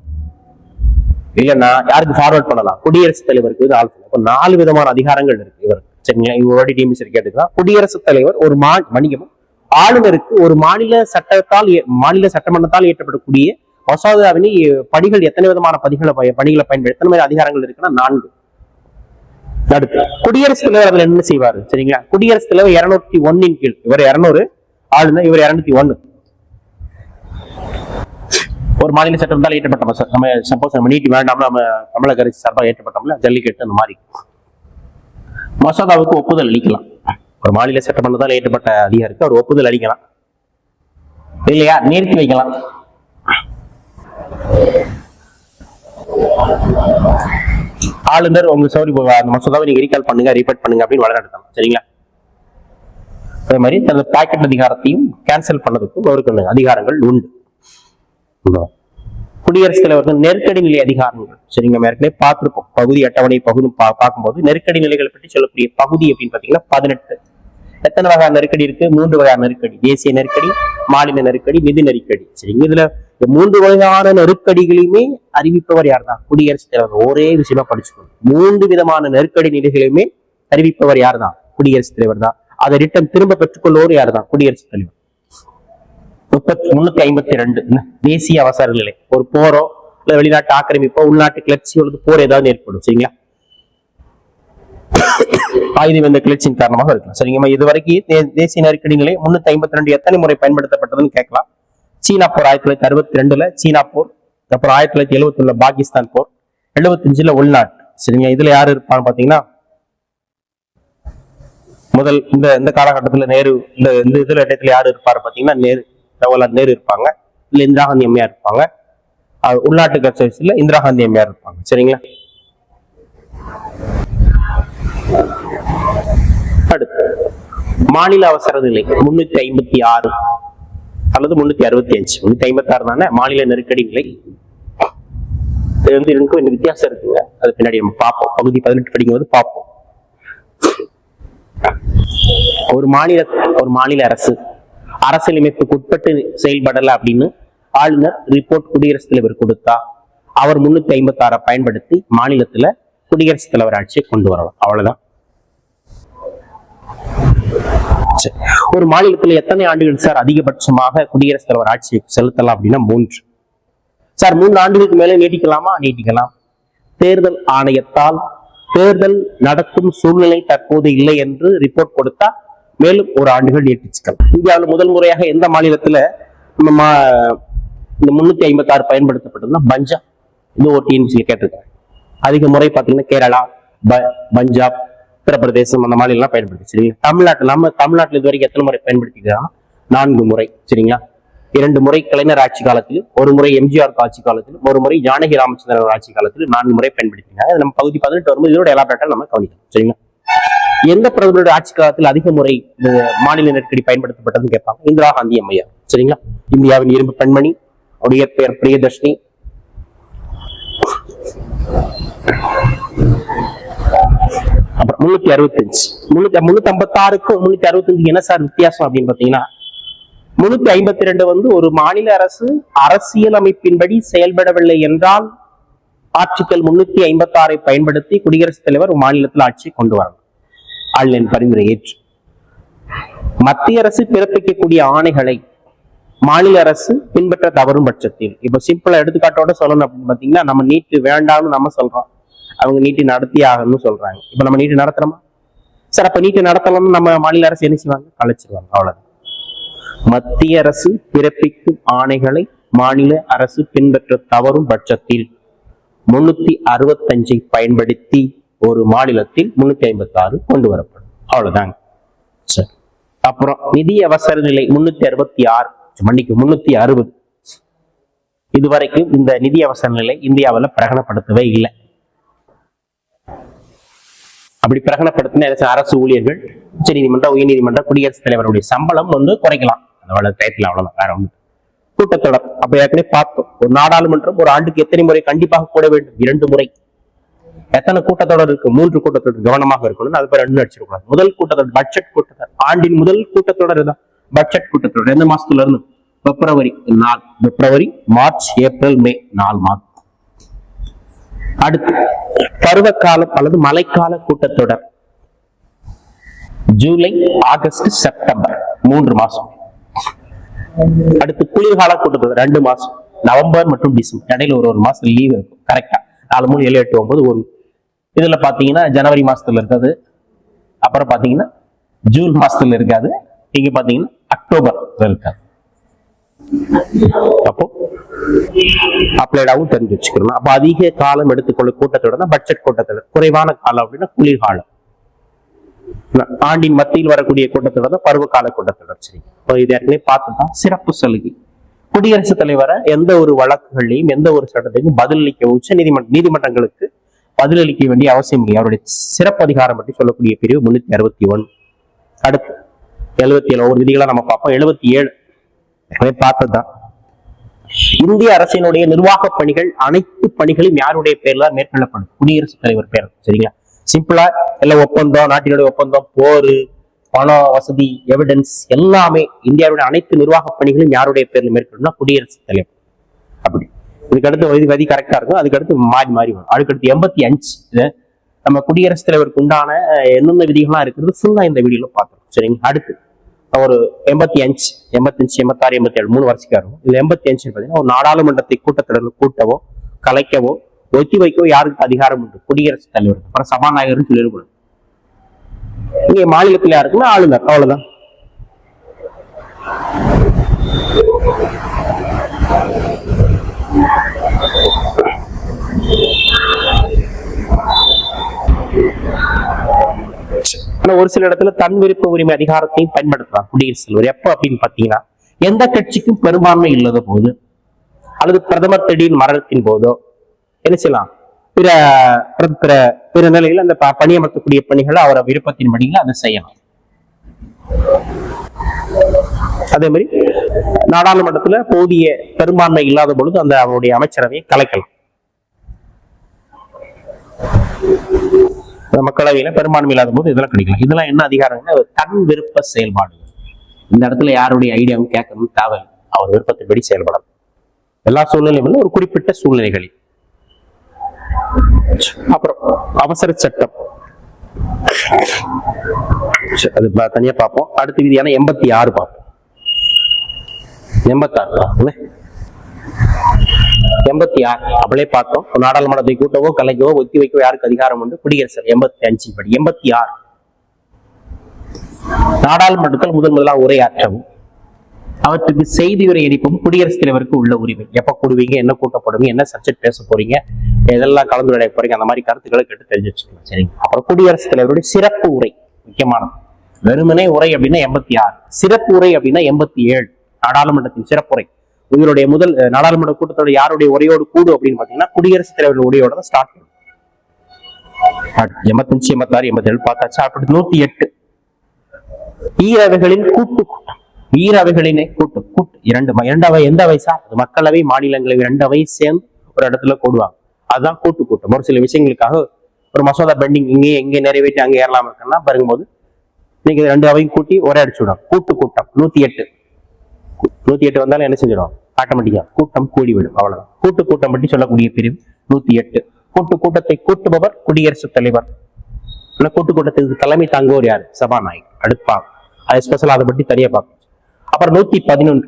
S1: இல்லைன்னா யாருக்கு ஃபார்வர்ட் பண்ணலாம்? குடியரசுத் தலைவருக்கு இது ஆள். 4 விதமான அதிகாரங்கள் இருக்கு இவருக்கு. சரிங்களா? இவரோட டிஎம்சி கேட்டுக்கலாம். குடியரசுத் தலைவர் ஒரு மணியமும், ஆளுநருக்கு ஒரு மாநில சட்டமன்றத்தால் இயற்றப்படக்கூடிய மசோதாவின் படிகள் எத்தனை விதமான பணிகளை பயன்படுத்த எத்தனை மாதிரி அதிகாரங்கள் இருக்குன்னா 4. அடுத்து குடியரசுத் தலைவர் அதுல என்ன செய்வாரு? சரிங்களா? குடியரசுத் தலைவர் 201 கீழ், இவர் 200, ஆளுநர் இவர் 201. ஒரு மாநில சட்டத்தால் இயற்றப்பட்ட மசோதா, நம்ம சப்போஸ் நம்ம நீட்டி வேண்டாம்னா நம்ம தமிழக அரசு சார்பாக ஏற்றப்பட்டோம்ல, ஜல்லிக்கட்டு அந்த மாதிரி மசோதாவுக்கு ஒப்புதல் அளிக்கலாம். ஒரு மாநில சட்டமன்றத்தால் ஏற்றப்பட்ட அதிகாரிக்கு அவர் ஒப்புதல் அளிக்கலாம், இல்லையா நிறுத்தி வைக்கலாம். ஆளுநர் உங்க சௌரி அந்த மசோதாவை நீங்க ரீகால் பண்ணுங்க, ரீபேட் பண்ணுங்க அப்படின்னு வழிநடத்தலாம். சரிங்களா? அதே மாதிரி தனது பாக்கெட் அதிகாரத்தையும் கேன்சல் பண்ணதுக்கும் அவருக்கு அதிகாரங்கள் உண்டு. குடியரசுத் தலைவர்கள் நெருக்கடி நிலை அதிகாரங்கள். சரிங்க? ஏற்கனவே பார்த்திருப்போம் பகுதி அட்டவணை பகுதி பார்க்கும்போது நெருக்கடி நிலைகளை பற்றி சொல்லக்கூடிய பகுதி அப்படின்னு பாத்தீங்கன்னா 18. எத்தனை வகையான நெருக்கடி இருக்கு? 3 வகையான நெருக்கடி: தேசிய நெருக்கடி, மாநில நெருக்கடி, நிதி நெருக்கடி. சரிங்க? இதுல 3 வகையான நெருக்கடிகளையுமே அறிவிப்பவர் யார் தான்? குடியரசுத் தலைவர். ஒரே விஷயமா படிச்சுக்கணும். 3 விதமான நெருக்கடி நிலைகளையுமே அறிவிப்பவர் யார் தான்? குடியரசுத் தலைவர் தான். அதை ரிட்டர்ன் திரும்ப பெற்றுக்கொள்வோர் யாரு தான்? குடியரசுத் தலைவர். 352 தேசிய அவசர நிலை. ஒரு போரோ இல்ல வெளிநாட்டு ஆக்கிரமிப்போ உள்நாட்டு கிளர்ச்சி அல்லது போர் ஏதாவது ஏற்படும், சரிங்களா? ஆயுதம் எந்த கிளர்ச்சியின் காரணமாக இருக்கலாம், சரிங்களா? இதுவரைக்கும் தேசிய நெருக்கடி நிலை 352 எத்தனை முறை பயன்படுத்தப்பட்டதுன்னு கேட்கலாம். சீனா போர் 1962, சீனா போர். அப்புறம் 1971 பாகிஸ்தான் போர், 75 உள்நாட்டு, சரிங்களா? இதுல யாரு இருப்பான்னு பாத்தீங்கன்னா, முதல் இந்த காலகட்டத்துல நேரு, இந்த இதுல இடத்துல யாரு இருப்பாரு பாத்தீங்கன்னா நேரு, ஜவஹர்லால் நேரு இருப்பாங்க. இல்ல இந்திரா காந்தி அம்மையார் இருப்பாங்க. உள்நாட்டு கட்சியில இந்திரா காந்தி அம்மையார் இருப்பாங்க, சரிங்களா? அடுத்து மாநில அவசர நிலை 356 அல்லது 365. 356 தானே மாநில நெருக்கடி நிலை. இது வந்து ரெண்டுக்கும் வித்தியாசம் இருக்குங்க, அது பின்னாடி நம்ம பார்ப்போம். பகுதி 18 படிக்கும்போது பார்ப்போம். ஒரு மாநில அரசு அரசியலமைப்புக்கு உட்பட்டு செயல்படல அப்படின்னு ஆளுநர் ரிப்போர்ட் குடியரசுத் தலைவர் கொடுத்தா அவர் 356 பயன்படுத்தி மாநிலத்துல குடியரசுத் தலைவர் ஆட்சியை கொண்டு வரலாம். அவ்வளவுதான். ஒரு மாநிலத்துல எத்தனை ஆண்டுகள் சார் அதிகபட்சமாக குடியரசுத் தலைவர் ஆட்சியை செலுத்தலாம் அப்படின்னா 3 சார். 3 ஆண்டுகளுக்கு மேலே நீட்டிக்கலாமா? நீட்டிக்கலாம். தேர்தல் ஆணையத்தால் தேர்தல் நடத்தும் சூழ்நிலை தற்போது இல்லை என்று ரிப்போர்ட் கொடுத்தா மேலும் 1 ஆண்டுகள் நீட்டிச்சுக்கலாம். இந்தியாவில் முதல் முறையாக எந்த மாநிலத்துல இந்த 356 பயன்படுத்தப்பட்டதுன்னா பஞ்சாப். இது ஒரு டிஎன்பிசியில் கேட்டிருக்காங்க. அதிக முறை பாத்தீங்கன்னா கேரளா, பஞ்சாப், உத்தரப்பிரதேசம் அந்த மாநிலம் எல்லாம் பயன்படுத்தி, சரிங்களா? தமிழ்நாட்டில் இது வரைக்கும் எத்தனை முறை பயன்படுத்திக்கிறாங்க? 4 முறை, சரிங்களா? 2 முறை கலைஞர் ஆட்சி காலத்தில், 1 முறை எம்ஜிஆர் ஆட்சி காலத்தில், 1 முறை ஜானகி ராமச்சந்திரன் ஆட்சி காலத்தில் 4 முறை பயன்படுத்தினாங்க. நம்ம பகுதி 18 வரும்போது இதோட எலாபரேட்டா நம்ம கவனிக்கணும், சரிங்களா? எந்த பிரதமருடைய ஆட்சி காலத்தில் அதிக முறை மாநில நெருக்கடி பயன்படுத்தப்பட்டதுன்னு கேட்பாங்க. இந்திரா காந்தி அம்மையார், சரிங்களா? இந்தியாவின் இரும்பு பெண்மணி, அவருடைய பெயர் பிரியதர்ஷினி. அப்புறம் 365 356க்கும் 365 என்ன சார் வித்தியாசம் அப்படின்னு பாத்தீங்கன்னா, 352 வந்து ஒரு மாநில அரசு அரசியல் அமைப்பின்படி செயல்படவில்லை என்றால் ஆர்டிகல் 356 பயன்படுத்தி குடியரசுத் தலைவர் மாநிலத்தில் ஆட்சியை கொண்டு வரலாம். ஆளுநரின் பரிந்துரை ஏற்று மத்திய அரசு பிறப்பிக்கக்கூடிய ஆணைகளை மாநில அரசு பின்பற்ற தவறும் பட்சத்தில், இப்ப சிம்பிளா எடுத்துக்காட்டோட சொல்லணும் அப்படின்னு பாத்தீங்கன்னா, நம்ம நீட்டு வேண்டாம்னு நம்ம சொல்றோம், அவங்க நீட்டு நடத்தி ஆகணும்னு சொல்றாங்க. இப்ப நம்ம நீட்டு நடத்துறோமா சார்? அப்ப நீட்டு நடத்தலாம்னு நம்ம மாநில அரசு என்ன செய்வாங்க? கலைச்சிருவாங்க. அவ்வளவுதான். மத்திய அரசு பிறப்பிக்கும் ஆணைகளை மாநில அரசு பின்பற்ற தவறும் பட்சத்தில் 365 பயன்படுத்தி ஒரு மாநிலத்தில் 356 கொண்டு வரப்படும். அவ்வளவுதாங்க. சரி. அப்புறம் நிதி அவசர நிலை 366, மன்னிக்கு 360. இதுவரைக்கும் இந்த நிதி அவசர நிலை இந்தியாவில் பிரகடனப்படுத்தவே இல்லை. அப்படி பிரகடனப்படுத்தின அரசு ஊழியர்கள், உச்ச நீதிமன்றம், உயர் நீதிமன்றம், குடியரசுத் தலைவருடைய சம்பளம் வந்து குறைக்கலாம். அவ்வளவு டயத்தில் அவ்வளவுதான், வேற ஒன்று. கூட்டத்தொடர் அப்ப ஏற்கனவே பார்த்தோம். ஒரு நாடாளுமன்றம் ஒரு ஆண்டுக்கு எத்தனை முறை கண்டிப்பாக கூட வேண்டும்? 2 முறை. எத்தனை கூட்டத்தொடர் இருக்கு? 3 கூட்டத்தொடர். கவனமாக இருக்கணும். அது பேர் 2 அடிச்சிடக்கூடாது. முதல் கூட்டத்தொடர் பட்ஜெட் கூட்டத்தொடர். ஆண்டின் முதல் கூட்டத்தொடர் தான் பட்ஜெட் கூட்டத்தொடர். எந்த மாசத்துல இருந்து? பிப்ரவரி 4. பிப்ரவரி, மார்ச், ஏப்ரல், மே 4 மாதம். அடுத்து பருவகாலம் அல்லது மழைக்கால கூட்டத்தொடர் ஜூலை, ஆகஸ்ட், செப்டம்பர் 3 மாசம். அடுத்து குளிர்கால கூட்டத்தொடர் 2 மாசம், நவம்பர் மற்றும் டிசம்பர். இடையில ஒரு மாசம் லீவ் இருக்கும். கரெக்டா 4, 3, 7, 8, 9 1. இதுல பாத்தீங்கன்னா ஜனவரி மாசத்துல இருக்காது, அப்புறம் பாத்தீங்கன்னா ஜூன் மாசத்துல இருக்காது, இங்க பாத்தீங்கன்னா அக்டோபர் இருக்காது. அப்போ அப்ளைடாவும் தெரிஞ்சு வச்சுக்கணும். அப்ப அதிக காலம் எடுத்துக்கொள்ள கூட்டத்தொடர் பட்ஜெட் கூட்டத்தொடர். குறைவான காலம் அப்படின்னா குளிர்காலம். ஆண்டின் மத்தியில் வரக்கூடிய கூட்டத்தொடர் தான் பருவகால கூட்டத்தொடர். சரி, இது ஏற்கனவே பார்த்துதான். சிறப்பு சலுகை குடியரசுத் தலைவரை எந்த ஒரு வழக்குகளையும் எந்த ஒரு சட்டத்தையும் பதிலளிக்க உச்ச நீதிமன்றங்களுக்கு பதிலளிக்க வேண்டிய அவசியம் இல்லை. அவருடைய சிறப்பு அதிகாரம் பற்றி சொல்லக்கூடிய பிரிவு 361. அடுத்து 77 ஒரு விதிகளை நம்ம பார்ப்போம். 77 பார்த்ததுதான். இந்திய அரசினுடைய நிர்வாக பணிகள் அனைத்து பணிகளும் யாருடைய பேர்ல மேற்கொள்ளப்படும்? குடியரசுத் தலைவர் பேர். சரிங்களா? சிம்பிளா எல்லாம் ஒப்பந்தம், நாட்டினுடைய ஒப்பந்தம், போரு, பணம், வசதி, எவிடன்ஸ் எல்லாமே இந்தியாவுடைய அனைத்து நிர்வாக பணிகளும் யாருடைய பேர்ல மேற்கொள்ளணும்னா குடியரசுத் தலைவர். அப்படி இதுக்கடுத்து விதி கரெக்டா இருக்கும். அதுக்கடுத்து மாறி மாறி வரும். அதுக்கடுத்து 85 நம்ம குடியரசுத் தலைவருக்கு உண்டான என்னென்ன விதிகள்லாம் இருக்கிறது ஃபுல்லா இந்த வீடியோல பார்த்துருக்கோம். சரிங்களா. அடுத்து ஒரு 85, 86, 87 3 வருஷக்காரு. இதுல 85 பாத்தீங்கன்னா ஒரு நாடாளுமன்றத்தை கூட்டத்தொடரில் கூட்டவோ கலைக்கவோ ஒத்தி வைக்கவோ யாருக்கு அதிகாரம் உண்டு? குடியரசுத் தலைவர். அப்புறம் சபாநாயகர்னு சொல்லிருக்கணும். இங்க மாநிலத்தில் யாருக்குன்னா ஆளுநர், அவ்வளவுதான். ஆனா ஒரு சில இடத்துல தன் விருப்ப உரிமை அதிகாரத்தையும் பயன்படுத்தலாம் குடியரசுத் தலைவர். எப்ப அப்படின்னு பாத்தீங்கன்னா, எந்த கட்சிக்கும் பெரும்பான்மை இல்லாத போது, அல்லது பிரதமர் திடீர் மரணத்தின் போதோ என்ன செய்யலாம்? பிற பிற பிற நிலையில் அந்த பணியமர்த்தக்கூடிய பணிகளை அவரை விருப்பத்தின் படியில் அதை செய்யலாம். அதே மாதிரி நாடாளுமன்றத்துல போதிய பெரும்பான்மை இல்லாத பொழுது அந்த அவருடைய அமைச்சரவையை கலைக்கலாம். மக்களவையில பெரும்பான்மை இல்லாத போது இதெல்லாம் கிடைக்கலாம். இதெல்லாம் என்ன அதிகாரம்னா தன் விருப்ப செயல்பாடுகள். இந்த இடத்துல யாருடைய ஐடியாவும் கேட்கணும்னு தேவை, அவர் விருப்பத்தின்படி செயல்படலாம். எல்லா சூழ்நிலைகளும் ஒரு குறிப்பிட்ட சூழ்நிலைகளில். அப்புறம் அவசர சட்டம், அது தனியா பார்ப்போம். அடுத்த விதியான 86 பார்ப்போம். 86 அப்படியே பார்த்தோம். நாடாளுமன்றத்தை கூட்டவோ கலைக்கவோ ஒத்தி வைக்கவோ யாருக்கு அதிகாரம் உண்டு? குடியரசு. 85 படி. 86 நாடாளுமன்றத்தில் முதலாக உரையாற்றவும் அவற்றுக்கு செய்தி உரை அளிப்பும் குடியரசுத் தலைவருக்கு உள்ள உரிமை. எப்ப கூடுவீங்க, என்ன கூட்டப்படுவீங்க, என்ன சப்ஜெக்ட் பேச போறீங்க, எதெல்லாம் கலந்துரையாட போறீங்க, அந்த மாதிரி கருத்துக்களை கேட்டு தெரிஞ்சு வச்சுக்கலாம். சரிங்க. அப்புறம் குடியரசுத் தலைவருடைய சிறப்பு உரை முக்கியமானது. வெறுமனே உரை அப்படின்னா 86, சிறப்பு உரை அப்படின்னா 87. நாடாளுமன்றத்தின் சிறப்புரை இவருடைய முதல் நாடாளுமன்ற கூட்டத்தோட யாருடைய உரையோடு கூடும் அப்படின்னு பாத்தீங்கன்னா குடியரசுத் தலைவருடைய உரையோட தான் ஸ்டார்ட் பண்ணும். 85, 86, 87 பார்த்தாச்சு. அப்படி 108 ஈரவைகளின் கூட்டு கூட்டம். ஈரவைகளினை கூட்டு இரண்டவை. எந்த வயசா? மக்களவை மாநிலங்களவை 2 அவை சேர்ந்து ஒரு இடத்துல கூடுவாங்க. அதுதான் கூட்டு கூட்டம். ஒரு சில விஷயங்களுக்காக ஒரு மசோதா பெண்டிங் இங்கே எங்கே நிறைவேற்றி அங்கே ஏறலாம் இருக்குன்னா பாருங்கும்போது நீங்க 2 அவையும் கூட்டி ஒரே அடிச்சு விடும். கூட்டு கூட்டம் 108 வந்தாலும் என்ன செஞ்சிடும்? ஆட்டோமேட்டிக்கா கூட்டம் கூடிவிடும். அவ்வளவுதான். கூட்டு கூட்டம் பற்றி சொல்லக்கூடிய பிரிவு 108. கூட்டு கூட்டத்தை கூட்டுபவர் குடியரசுத் தலைவர். கூட்டு கூட்டத்துக்கு தலைமை தாங்குவோர் யாரு? சபாநாயகர். அடுப்பாங்க அது ஸ்பெஷல், அதை பற்றி தனியா பார்ப்போம். அப்புறம் 111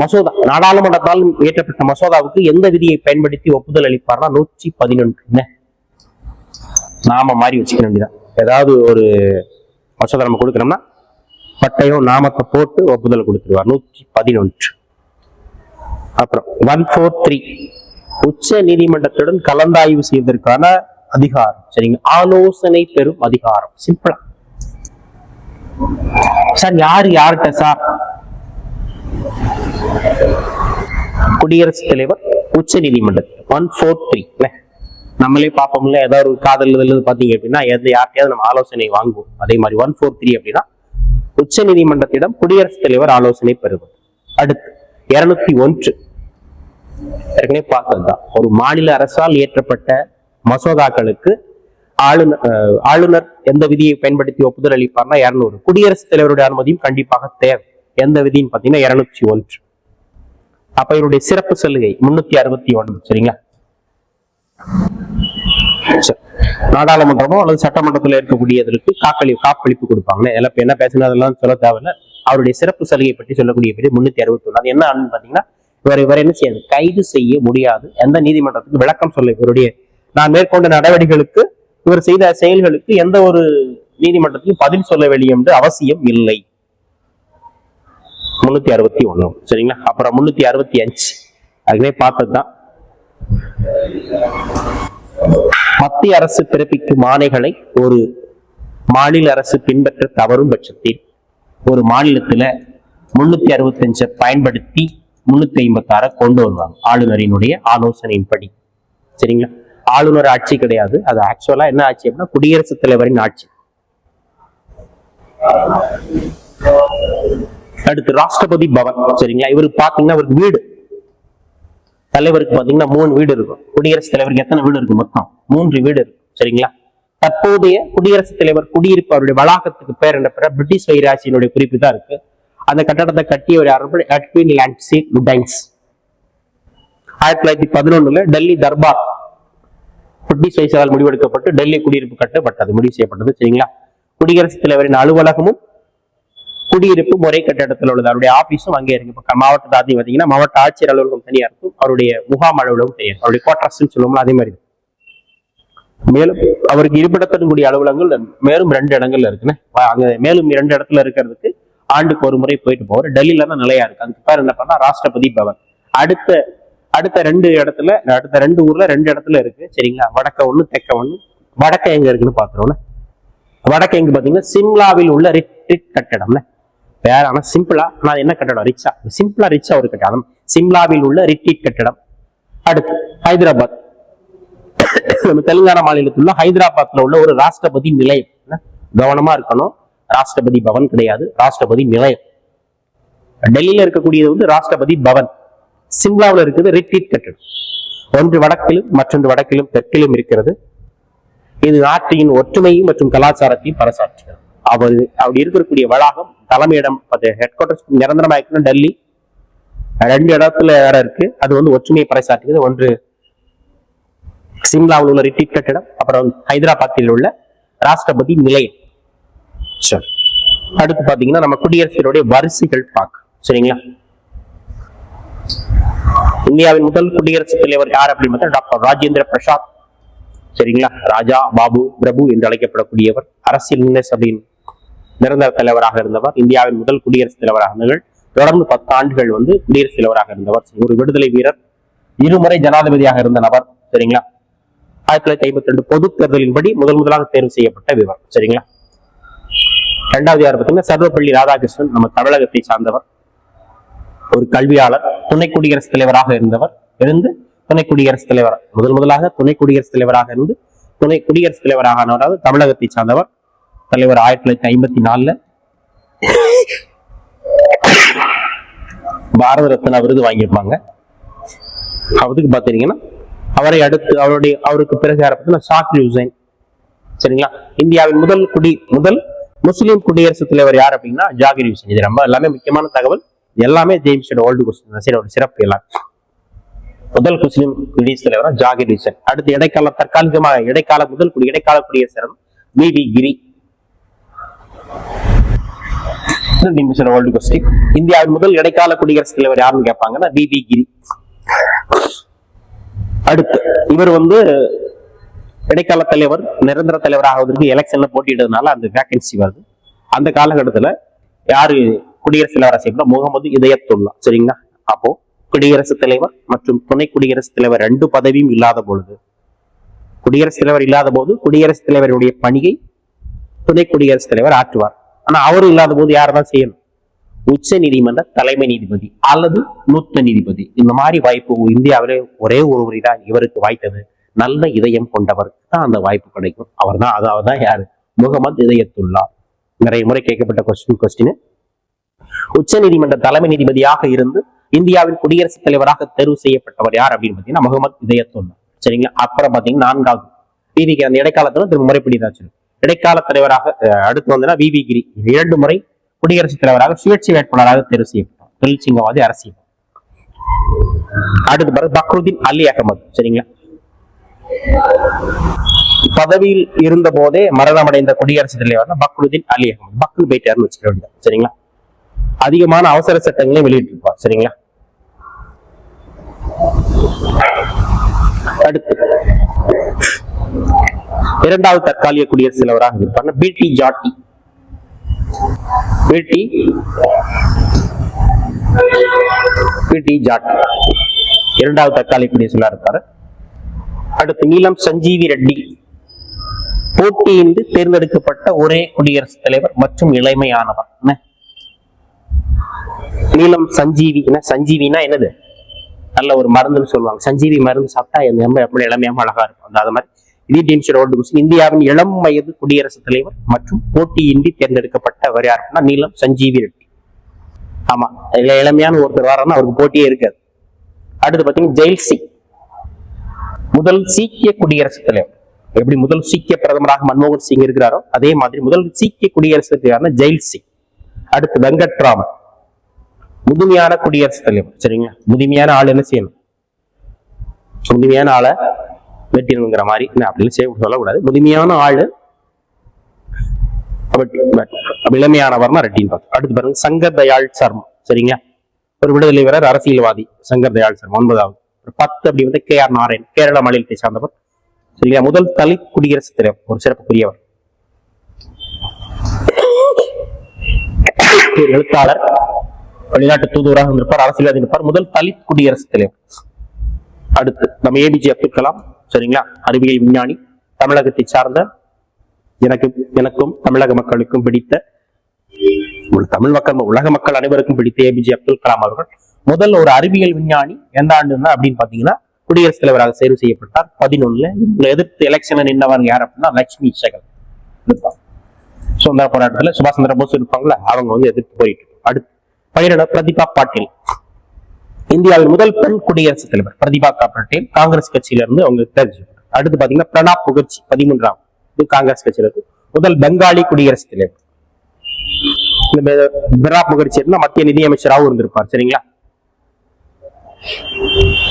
S1: மசோதா. நாடாளுமன்றத்தால் இயற்றப்பட்ட மசோதாவுக்கு எந்த விதியை பயன்படுத்தி ஒப்புதல் அளிப்பார்னா 111. நாம மாறி வச்சுக்க வேண்டியதான். ஏதாவது ஒரு மசோதா நம்ம கொடுக்கணும்னா பட்டையும் நாமத்தை போட்டு ஒப்புதல் கொடுத்துருவார். 111. அப்புறம் 143 உச்ச நீதிமன்றத்துடன் கலந்தாய்வு செய்வதற்கான அதிகாரம். சரிங்க. ஆலோசனை பெறும் அதிகாரம். சிம்பிளா சார் யார்கிட்ட சார்? குடியரசுத் தலைவர், உச்ச நீதிமன்றம். 143 நம்மளே பார்ப்போம்ல, ஏதாவது ஒரு காதல் பாத்தீங்க அப்படின்னா யார்கிட்டயாவது நம்ம ஆலோசனை வாங்குவோம். அதே மாதிரி 143 அப்படின்னா உச்ச நீதிமன்றத்திடம் குடியரசுத் தலைவர் ஆலோசனை பெறுவது. அடுத்து 201 ஏற்கனவே பார்த்ததுதான். ஒரு மாநில அரசால் இயற்றப்பட்ட மசோதாக்களுக்கு ஆளுநர் எந்த விதியை பயன்படுத்தி ஒப்புதல் அளிப்பார்னா 200. குடியரசுத் தலைவருடைய அனுமதியும் கண்டிப்பாக தேவை. எந்த விதின்னு பாத்தீங்கன்னா 201. அப்ப இவருடைய சிறப்பு சலுகை 369. சரிங்களா. நாடாளுமன்றமோ அல்லது சட்டமன்றத்தில் இருக்கக்கூடியதற்கு காப்பளிப்பு கொடுப்பாங்க. என்ன பேசணும் அதெல்லாம் சொல்ல தேவையில்லை. அவருடைய சிறப்பு சலுகை பற்றி சொல்லக்கூடிய பேர் 361. அது என்ன பாத்தீங்கன்னா இவர் என்ன செய்யாது? கைது செய்ய முடியாது. எந்த நீதிமன்றத்துக்கு விளக்கம் சொல்ல இவருடைய நான் மேற்கொண்ட நடவடிக்கைகளுக்கு இவர் செய்த செயல்களுக்கு எந்த ஒரு நீதிமன்றத்தையும் பதில் சொல்ல வேண்டிய என்று அவசியம் இல்லை. 361. சரிங்களா. அப்புறம் 365 அதுவே பார்த்ததுதான். மத்திய அரசு பிறப்பிக்கும் ஆணைகளை ஒரு மாநில அரசு பின்பற்ற தவறும் பட்சத்தில் ஒரு மாநிலத்துல 365 பயன்படுத்தி 356 கொண்டு வருவாங்க ஆளுநரினுடைய ஆலோசனையின்படி. சரிங்களா. ஆளுநர் ஆட்சி கிடையாது. அது ஆக்சுவலா என்ன ஆட்சி அப்படின்னா குடியரசுத் தலைவரின் ஆட்சி. அடுத்து ராஷ்டிரபதி பவன். சரிங்களா. இவருக்கு பாத்தீங்கன்னா இவருக்கு வீடு, தலைவருக்கு பாத்தீங்கன்னா 3 வீடு இருக்கும். குடியரசுத் தலைவருக்கு எத்தனை வீடு இருக்கு? மொத்தம் 3 வீடு இருக்கு. சரிங்களா. தற்போதைய குடியரசுத் தலைவர் குடியிருப்பு அவருடைய வளாகத்துக்கு பேர் என்ன பெற பிரிட்டிஷ் வைராட்சியினுடைய குறிப்பு தான் இருக்கு. அந்த கட்டடத்தை கட்டிய ஒரு 1911 டெல்லி தர்பார் பிரிட்டிஷ் வைசால் முடிவெடுக்கப்பட்டு டெல்லி குடியிருப்பு கட்டப்பட்டது, முடிவு செய்யப்பட்டது. சரிங்களா. குடியரசுத் தலைவரின் அலுவலகமும் குடியிருப்பு முறை கட்டிடத்தில் உள்ளது. அவருடைய ஆபீஸும் அங்கே இருக்கு. இப்ப மாவட்டத்தை ஆட்சி பார்த்தீங்கன்னா மாவட்ட ஆட்சியர் அலுவலகம் தனியா இருக்கும், அவருடைய முகாம் அலுவலகம் தனியா இருக்கும், அவருடைய குவார்டர்ஸ் சொல்லுவோம்ல அதே மாதிரி. மேலும் அவருக்கு இருப்பிடத்துடன் கூடிய அலுவலகங்கள் மேலும் 2 இடங்கள்ல இருக்குன்னு. அங்க மேலும் 2 இடத்துல இருக்கிறதுக்கு ஆண்டுக்கு ஒரு முறை போயிட்டு போவார். டெல்லியில தான் நிலையா இருக்கு. அதுக்கு பேர் என்ன பண்ணா ராஷ்டிரபதி பவன். அடுத்த 2 இடத்துல, அடுத்த 2 ஊர்ல 2 இடத்துல இருக்கு. சரிங்களா? வடக்க ஒண்ணு தெற்க ஒண்ணு. வடக்க எங்க இருக்குன்னு பாத்துருவோம். வடக்க எங்க பாத்தீங்கன்னா சிம்லாவில் உள்ள ரிட்ரீட் கட்டடம்ல. வேற ஆனா சிம்பிளா, நான் என்ன கட்டடம் ரிச்சா, சிம்பிளா ரிச்சா ஒரு கட்டடம், சிம்லாவில் உள்ள ரிட்ரீட் கட்டடம். அடுத்து ஹைதராபாத், நம்ம தெலுங்கானா மாநிலத்தில் உள்ள ஹைதராபாத்ல உள்ள ஒரு ராஷ்டிரபதி நிலையம். கவனமா இருக்கணும், ராஷ்டிரபதி பவன் கிடையாது, ராஷ்டிரபதி நிலையம். டெல்லியில இருக்கக்கூடியது வந்து ராஷ்டிரபதி பவன், சிம்லாவில் இருக்குது ரிட்ரீட் கட்டடம். ஒன்று வடக்கிலும் மற்றொன்று வடக்கிலும் தெற்கிலும் இருக்கிறது. இது நாட்டின் ஒற்றுமையும் மற்றும் கலாச்சாரத்தையும் பறைசாற்றுகிறது. அப்படி இருக்கக்கூடிய வளாகம் தலைமையிடம் ஹெட் குவார்டர்ஸ் நிரந்தரமாக டெல்லி. 2 இடத்துல வேற இருக்கு. அது வந்து ஒற்றுமையை பறைசாற்றுகிறது. ஒன்று சிம்லாவில் உள்ள ரிட்ரீட் கட்டிடம், அப்புறம் ஹைதராபாத்தில் உள்ள ராஷ்டிரபதி நிலையம். சரி, அடுத்து பாத்தீங்கன்னா நம்ம குடியரசுடைய வரிசைகள் பார்க்க. சரிங்களா? இந்தியாவின் முதல் குடியரசுத் தலைவர் யார் அப்படின்னு பார்த்தா டாக்டர் ராஜேந்திர பிரசாத். சரிங்களா? ராஜா பாபு பிரபு என்று அழைக்கப்படக்கூடியவர். அரசியல் அப்படின்னு நிரந்தர தலைவராக இருந்தவர். இந்தியாவின் முதல் குடியரசுத் தலைவராக இருந்தவர். தொடர்ந்து 10 ஆண்டுகள் வந்து குடியரசுத் தலைவராக இருந்தவர். ஒரு விடுதலை வீரர், 2 முறை ஜனாதிபதியாக இருந்த நபர். சரிங்களா? 1952 பொது தேர்தலின்படி முதலாக தேர்வு செய்யப்பட்ட விவர். சரிங்களா? 2வது யார் பார்த்தீங்கன்னா சர்வப்பள்ளி ராதாகிருஷ்ணன், நம்ம தமிழகத்தை சார்ந்தவர். ஒரு கல்வியாளர், துணை குடியரசுத் தலைவராக இருந்தவர். துணை குடியரசுத் தலைவர் முதலாக துணை குடியரசுத் தலைவராக இருந்து துணை குடியரசுத் தலைவராக ஆனவராக தமிழகத்தை சார்ந்தவர். தலைவர் 1954 பாரத ரத்னா விருது வாங்கியிருப்பாங்க. அதுக்கு பாத்தீங்கன்னா அவரை அடுத்து அவருக்கு பிறகு யாரை பார்த்தீங்கன்னா ஷாக்கிர் ஹுசைன். சரிங்களா? இந்தியாவின் முதல் முஸ்லீம் குடியரசுத் தலைவர் யார் அப்படின்னா ஜாகிர் ஹுசைன். இது ரொம்ப எல்லாமே முக்கியமான தகவல். எல்லாமே ஜேம்ஸோட ஓல்டு கொஸ்டின் சிறப்பு. எல்லாம் முதல் முஸ்லீம் குடியரசுத் தலைவர் ஜாகிர் ஹுசைன். அடுத்து இடைக்கால குடியரசுத் தலைவர் வி.வி. கிரி. இந்தியாவின் முதல் இடைக்கால குடியரசுத் தலைவர் யாருன்னு கேட்பாங்கன்னா வி.வி. கிரி. அடுத்து இவர் வந்து இடைக்கால தலைவர் நிரந்தர தலைவராக எலெக்ஷன்ல போட்டியிட்டதுனால அந்த வேகன்சி வருது. அந்த காலகட்டத்துல யாரு குடியரசுத் தலைவராக செய்யப்பட்ட முகமது இதயத்துல்லா. சரிங்களா? அப்போ குடியரசுத் தலைவர் மற்றும் துணை குடியரசுத் தலைவர் 2 பதவியும் இல்லாத பொழுது, குடியரசுத் தலைவர் இல்லாத போது குடியரசுத் தலைவருடைய பணியை துணை குடியரசுத் தலைவர் ஆற்றுவார். ஆனா அவரு இல்லாத போது யாரதான் செய்யணும்? உச்ச நீதிமன்ற தலைமை நீதிபதி அல்லது மூத்த நீதிபதி. இந்த மாதிரி வாய்ப்பு இந்தியாவிலே ஒரே ஒரு முறைதான் இவருக்கு வாய்த்தது. நல்ல இதயம் கொண்டவருக்கு தான் அந்த வாய்ப்பு கிடைக்கும். அதான் யாரு? முகமது இதயத்துல்லா. நிறைய முறை கேட்கப்பட்ட கொஸ்டின். உச்ச நீதிமன்ற தலைமை நீதிபதியாக இருந்து இந்தியாவின் குடியரசுத் தலைவராக தேர்வு செய்யப்பட்டவர் யார் அப்படின்னு பாத்தீங்கன்னா முகமது இதயத்துல்லா. சரிங்களா? அப்புறம் பாத்தீங்கன்னா 4வது வி.வி. அந்த இடைக்காலத்துல திரும்ப முறைப்படிதாச்சு. இடைக்கால தலைவராக அடுத்து வந்தா வி.வி. கிரி 2 முறை குடியரசுத் தலைவராக சுயேட்சை வேட்பாளராக தேர்வு செய்யப்பட்டார். தொழிற்சங்கவாதி அரசியல். அடுத்து பிறகு பக்ருதீன் அலி அகமது. சரிங்களா? பதவியில் இருந்த போதே மரணமடைந்த குடியரசுத் தலைவர் பக்ருதீன் அலி அகமது. பக்ரு போயிட்டாருன்னு வச்சுக்க வேண்டியது. சரிங்களா? அதிகமான அவசர சட்டங்களையும் வெளியிட்டு இருப்பார். சரிங்களா? அடுத்து 2வது தற்காலிக குடியரசுத் தலைவராக இருப்பார் பி.டி. ஜாட்டி. பி.டி. ஜாட்டி 2வது தற்காலிக குடியரசுத் தலைவராக இருப்பார். அடுத்து நீலம் சஞ்சீவி ரெட்டி. போட்டியின்றி தேர்ந்தெடுக்கப்பட்ட ஒரே குடியரசுத் தலைவர் மற்றும் இளமையானவர். நீலம் சஞ்சீவி. சஞ்சீவினா என்னது? நல்ல ஒரு மருந்துன்னு சொல்லுவாங்க. சஞ்சீவி மருந்து சாப்பிட்டா எப்படி இளமையாம அழகா இருக்கும். அது மாதிரி இந்தியாவின் இளம் வயது குடியரசுத் தலைவர் மற்றும் போட்டியின்றி தேர்ந்தெடுக்கப்பட்டவர் யாருன்னா நீலம் சஞ்சீவி ரெட்டி. ஆமா, இளமையான ஒருத்தர் வர்றன்னா அவருக்கு போட்டியே இருக்காது. அடுத்து பாத்தீங்கன்னா ஜெயில் சிங். முதல் சீக்கிய குடியரசுத் தலைவர். எப்படி முதல் சீக்கிய பிரதமராக மன்மோகன் சிங் இருக்கிறாரோ அதே மாதிரி முதல் சீக்கிய குடியரசுத் தலைவர் ஜெயில் சிங். அடுத்து வெங்கட்ராமன். முதுமையான குடியரசுத் தலைவர். சரிங்களா? முதுமையான ஆள் என்ன செய்யணும்? முதுமையான ஆளை வெட்டினுங்கிற மாதிரி அப்படின்னு சொல்லக்கூடாது. முதுமையான ஆளு இளமையானவர்னா ரெட்டின்னு பார்த்தோம். அடுத்து பாருங்க சங்கர் தயாள் சர்மா, சரிங்களா, ஒரு விடுதலை வீரர், அரசியல்வாதி சங்கர் தயாள் சர்மா. 9வது. 10 அப்படி வந்து KR நாராயண், கேரள மாநிலத்தை சார்ந்தவர், சரிங்களா, முதல் தலித் குடியரசுத் தலைவர், ஒரு சிறப்புக்குரியவர், எழுத்தாளர், வெளிநாட்டு தூதுவராக இருந்திருப்பார், அரசியல்வாதி இருப்பார், முதல் தலித் குடியரசுத் தலைவர். அடுத்து நம்ம APJ அப்துல் கலாம், சரிங்களா, அறிவியல் விஞ்ஞானி, தமிழகத்தை சார்ந்த, எனக்கும் தமிழக மக்களுக்கும் பிடித்த, தமிழ் மக்கள் உலக மக்கள் அனைவருக்கும் பிடித்த APJ அப்துல் கலாம் அவர்கள் முதல் ஒரு அறிவியல் விஞ்ஞானி எந்த ஆண்டு அப்படின்னு பாத்தீங்கன்னா குடியரசுத் தலைவராக தேர்வு செய்யப்பட்டார் 11. எதிர்த்து எலெக்ஷன்ல நின்றவர் யார் அப்படின்னா லட்சுமி செகல் இருப்பாங்க. சுதந்திர போராட்டத்துல சுபாஷ் சந்திர போஸ் இருப்பாங்களா, அவங்க வந்து எதிர்த்து போயிட்டு. அடுத்து 12 பிரதிபா பாட்டீல், இந்தியாவின் முதல் பெண் குடியரசுத் தலைவர் பிரதிபா பாட்டீல், காங்கிரஸ் கட்சியில இருந்து அவங்க தெரிஞ்சு. அடுத்து பாத்தீங்கன்னா பிரணாப் முகர்ஜி 13வது, இது காங்கிரஸ் கட்சியில இருந்து முதல் பெங்காலி குடியரசுத் தலைவர். பிரணாப் முகர்ஜி இருந்தா மத்திய நிதியமைச்சராகவும் இருந்திருப்பார், சரிங்களா.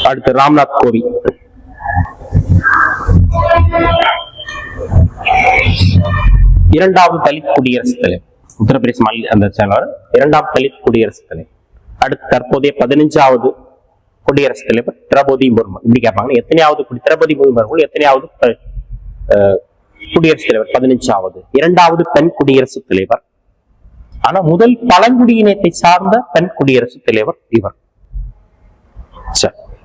S1: அடுத்து ராம்நாத் கோவிந்த், இரண்டாவது தலித் குடியரசுத் தலைவர், உத்தரப்பிரதேச மாநில அந்த செயலாளர், இரண்டாவது தலித் குடியரசுத் தலைவர். அடுத்து தற்போதைய 15வது குடியரசுத் தலைவர் திரௌபதி முர்மு. இப்படி கேட்பாங்க, எத்தனையாவது திரௌபதி முர்மு எத்தனையாவது குடியரசுத் தலைவர்? 15வது. இரண்டாவது பெண் குடியரசுத் தலைவர். ஆனா முதல் பழங்குடியினத்தை சார்ந்த பெண் குடியரசுத் தலைவர் இவர்.